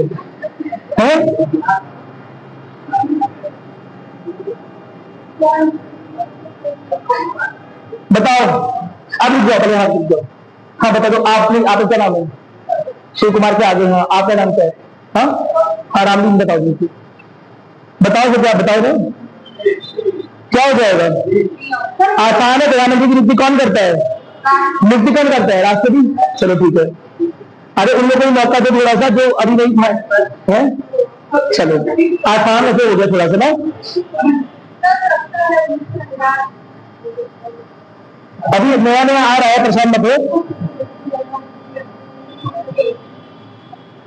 बताओ। अब रुक जाओ, पहले हाथ रुक जाओ। हाँ बता दो, आपका क्या नाम है, शिव कुमार के आगे। हाँ आपका नाम क्या है, हाँ रामलीन बताओ जी, बताओ फिर क्या बताओ ना, क्या हो जाएगा। आसान है, प्रधानमंत्री की नियुक्ति कौन करता है, नियुक्ति कौन करता है, राष्ट्रपति। चलो ठीक है, अरे उन लोगों को मौका दो थोड़ा सा जो अभी नहीं था, है चलो आसान ऐसे हो गया थोड़ा सा ना। अभी नया नया आ रहा है, परेशान मत हो,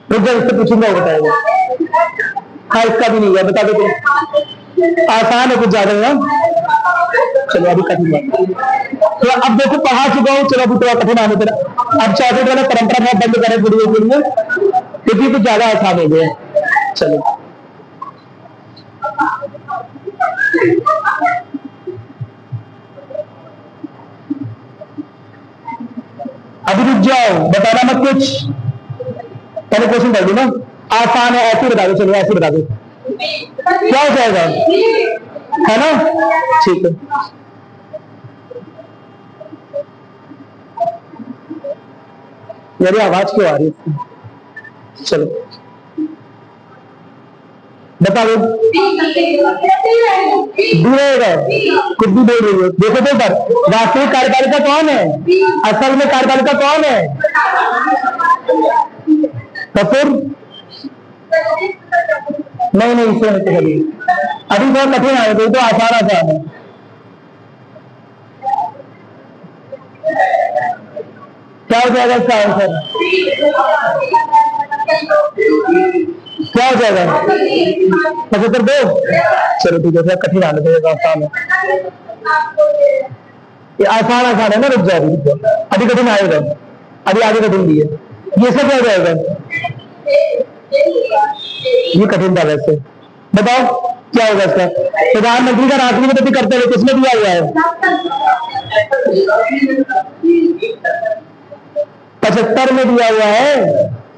इससे पूछूंगा वो बताएगा। हाँ इसका भी नहीं है, बता दो तो आसान है, कुछ ज्यादा है। चलो अभी कठिन, तो अब देखो पढ़ा चुका हूँ, चलो अभी थोड़ा कठिन आने पर। अब चौथे वाला परंपरा बहुत बंद करें वीडियो के लिए, क्योंकि कुछ ज्यादा आसान हो गया। चलो अभी रुक जाओ, बताना मत कुछ, पहले क्वेश्चन कर दो ना, आसान है, ऐसे बता दो। चलो ऐसे बता दो, क्या हो जाएगा, है ना, ठीक है। मेरी आवाज क्यों आ रही है, चलो बता दो। रहेगा, कुछ भी बोल रही हो। देखो तो सर, वास्तविक कार्यपालिका कौन है, असल में कार्यपालिका कौन है? तो फिर नहीं नहीं, इससे नहीं कभी। अभी बहुत कठिन है, तो आसान है। क्या हो जाएगा इसका आंसर? क्या हो जाएगा? 75 दो। चलो ठीक है, थोड़ा कठिन आने देगा, आसान है। ये आसान है ना, रुक जाओ। अभी कठिन आएगा, अभी आगे कठिन भी है। ये सब क्या हो जाएगा? ये कठिन था वैसे। बताओ क्या होगा इसका? प्रधानमंत्री का राष्ट्रपति कर्तव्य किसमें दिया हुआ है? 75 में दिया हुआ है।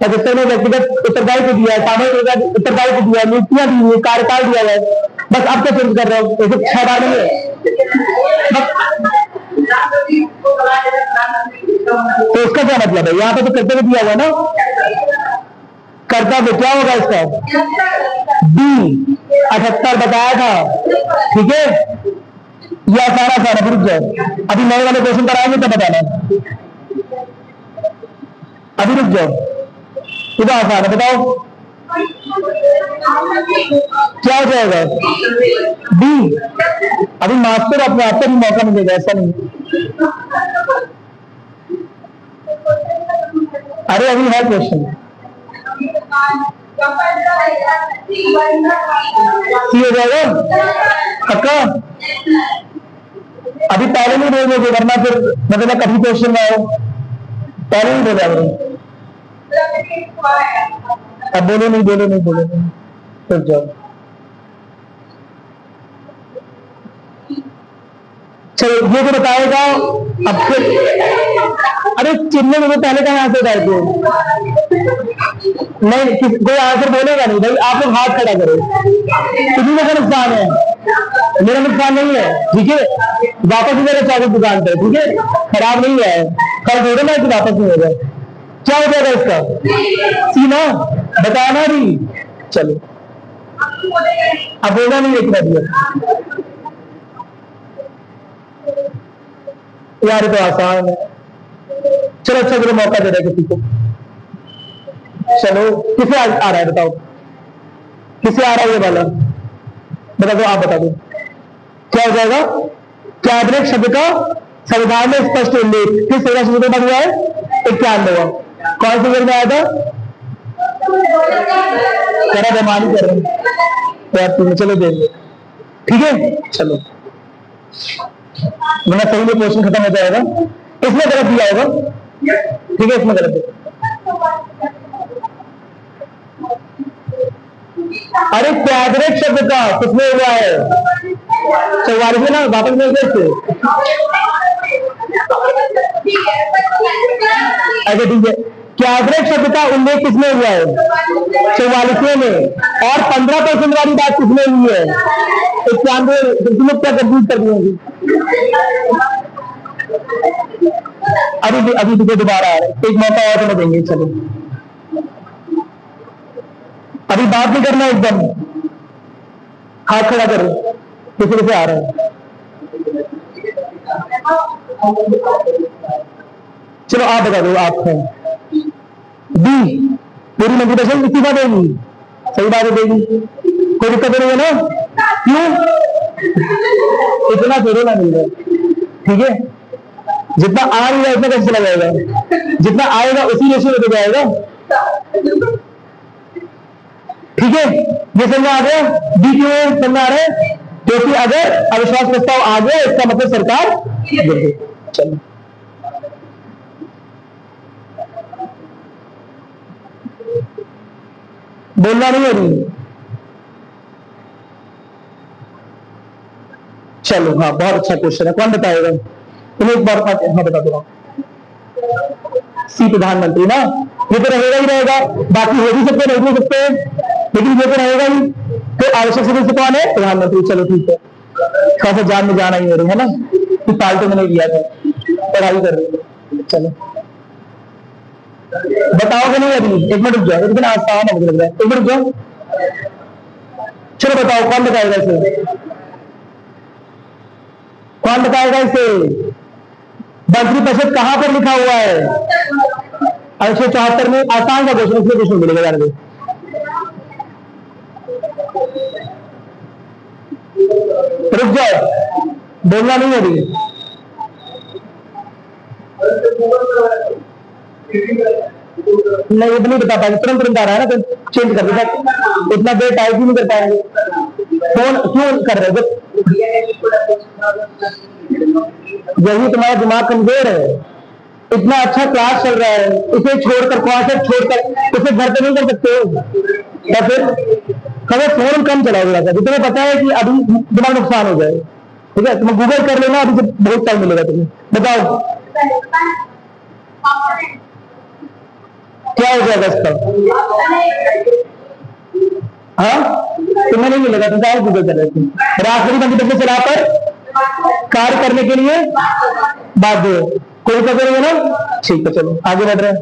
75 में व्यक्तिगत उत्तरदायित्व दिया है, सामाजिक उत्तरदायित्व दिया है, नीतियां दी हुई, कार्यकाल दिया हुआ है। बस अब क्या चेंज कर रहे हो? ऐसे 6 बार नहीं है। तो इसका क्या मतलब है? यहाँ पे तो कर्तव्य दिया हुआ ना, कर्तव्य क्या होगा इसका? बी 78 बताया था। ठीक है, यह सारा रुक जाओ, अभी नए वाले क्वेश्चन कराएंगे तो बताना। अभी रुक जाओ, इधर आसान है, बताओ क्या हो जाएगा? बी। अभी मास्टर अपने आप को भी मौका मिलेगा, ऐसा नहीं। अरे अभी है क्वेश्चन। सी हो जाएगा पक्का? अभी पहले नहीं बोलोगे, वरना फिर मतलब कभी क्वेश्चन ना हो। पहले नहीं बोला, अब बोलो नहीं रुक जाओ। चलो ये तो बताएगा अब फिर। अरे चिन्ह में पहले कहाँ से गए थे? नहीं, कोई आंसर बोलेगा नहीं भाई, आप लोग हाथ खड़ा करो। किसी का नुकसान है, मेरा नुकसान नहीं है। ठीक है, वापस ही मेरे चाकू दुकान पे। ठीक है, खराब नहीं है, कल बोलो ना कि वापस नहीं होगा। क्या हो जाएगा इसका? सी ना, बताना भी। चलो अब बोला नहीं एक दिया यार, तो आसान है। चलो अच्छा चलो मौका दे रहे किसी को। चलो किसे आ रहा है बताओ, किसे आ रहा है ये वाला? बता दो, आप बता दो क्या हो जाएगा? कैबिनेट शब्द का संविधान में स्पष्ट उल्लेख किस संविधान संशोधन में हुआ है? 91। कौन से में आया था? करा बेमानी कर रहे हैं, चलो देंगे। ठीक है, चलो वरना सही में क्वेश्चन खत्म हो जाएगा। इसमें गलत दिया होगा। ठीक है, इसमें गलत है। अरे कैबिनेट शब्द का किसमें हुआ है? 44 में ना, वापस में कैसे? अच्छा ठीक है, कैबिनेट शब्द का उल्लेख किसमें हुआ है? 44 में। और 15% वाली बात किसमें हुई है? 91। तुम लोग क्या कंफ्यूज कर दिए होंगे? अभी देखो दोबारा आ रहा है, एक मौका और तुम्हें देंगे। चलो अभी बात नहीं करना, एकदम हाथ खड़ा करो। किसी से आ रहा है? चलो आप बता दो, आप हैं बी। पूरी मंत्री परिषद इस्तीफा देगी, सही बात है, देगी, कोई दिक्कत नहीं है ना? क्यों? इतना थोड़ा ना मिल रहा। ठीक है, जितना आ रही है उतना कैसे चला जाएगा? जितना आएगा उसी रेशियो में तो जाएगा। ठीक है, ये समझ आ गया? बी क्यों है समझ आ रहा है? क्योंकि अगर अविश्वास प्रस्ताव आ गया इसका मतलब सरकार गिर गई। चलो बोलना नहीं है अभी। चलो हाँ, बहुत अच्छा क्वेश्चन है, कौन बताएगा? तुम्हें एक बार हाँ बता दो। सी प्रधानमंत्री ना, ये तो रहेगा ही रहेगा, बाकी हो भी सकते नहीं हो सकते, लेकिन ये तो रहेगा ही। तो आवश्यक सदस्य कौन है? प्रधानमंत्री। चलो ठीक है, थोड़ा सा जान में जाना ही हो रही है ना कि पार्टी मैंने दिया था, पढ़ाई कर रही है। चलो बताओगे नहीं अभी? एक मिनट रुक जाओ, लेकिन आसान है मुझे लग रहा है। एक मिनट रुक जाओ, चलो बताओ कौन बताएगा इसे, कौन बताएगा इसे? मंत्रिपरिषद कहां पर लिखा हुआ है? 174 में। आसान का क्वेश्चन, इसमें क्वेश्चन मिलेगा यार। रुक जाओ, बोलना नहीं है अभी। नहीं ये नहीं बता पाएंगे, तुरंत तुरंत आ रहा है ना, तो चेंज कर देता, इतना देर टाइप भी नहीं कर पाएंगे। फोन क्यों कर रहे हो? यही तुम्हारा दिमाग कमजोर है। इतना अच्छा क्लास चल रहा है, इसे छोड़कर, क्लास छोड़कर इसे घर पे नहीं कर सकते हो या फिर कभी फोन कम चलाओगे? तुम्हें पता है कि अभी दिमाग नुकसान हो जाए, ठीक है? तुम्हें गूगल कर लेना, अभी से बहुत टाइम मिलेगा तुम्हें। बताओ क्या हो जाएगा इसका? हाँ तुम्हें नहीं मिलेगा, तुम क्या गूगल कर रहे थे? राष्ट्रपति मंत्रिपरिषद सलाह पर कार्य करने के लिए बाध्य, कोई पकड़ है ना? ठीक है चलो आगे बढ़ रहे हैं।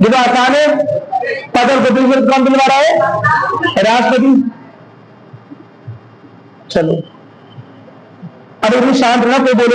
देखो आसान है, पद और गोपनीयता कौन दिलवा रहा है? राष्ट्रपति। चलो अब शांत रहना, कोई बोले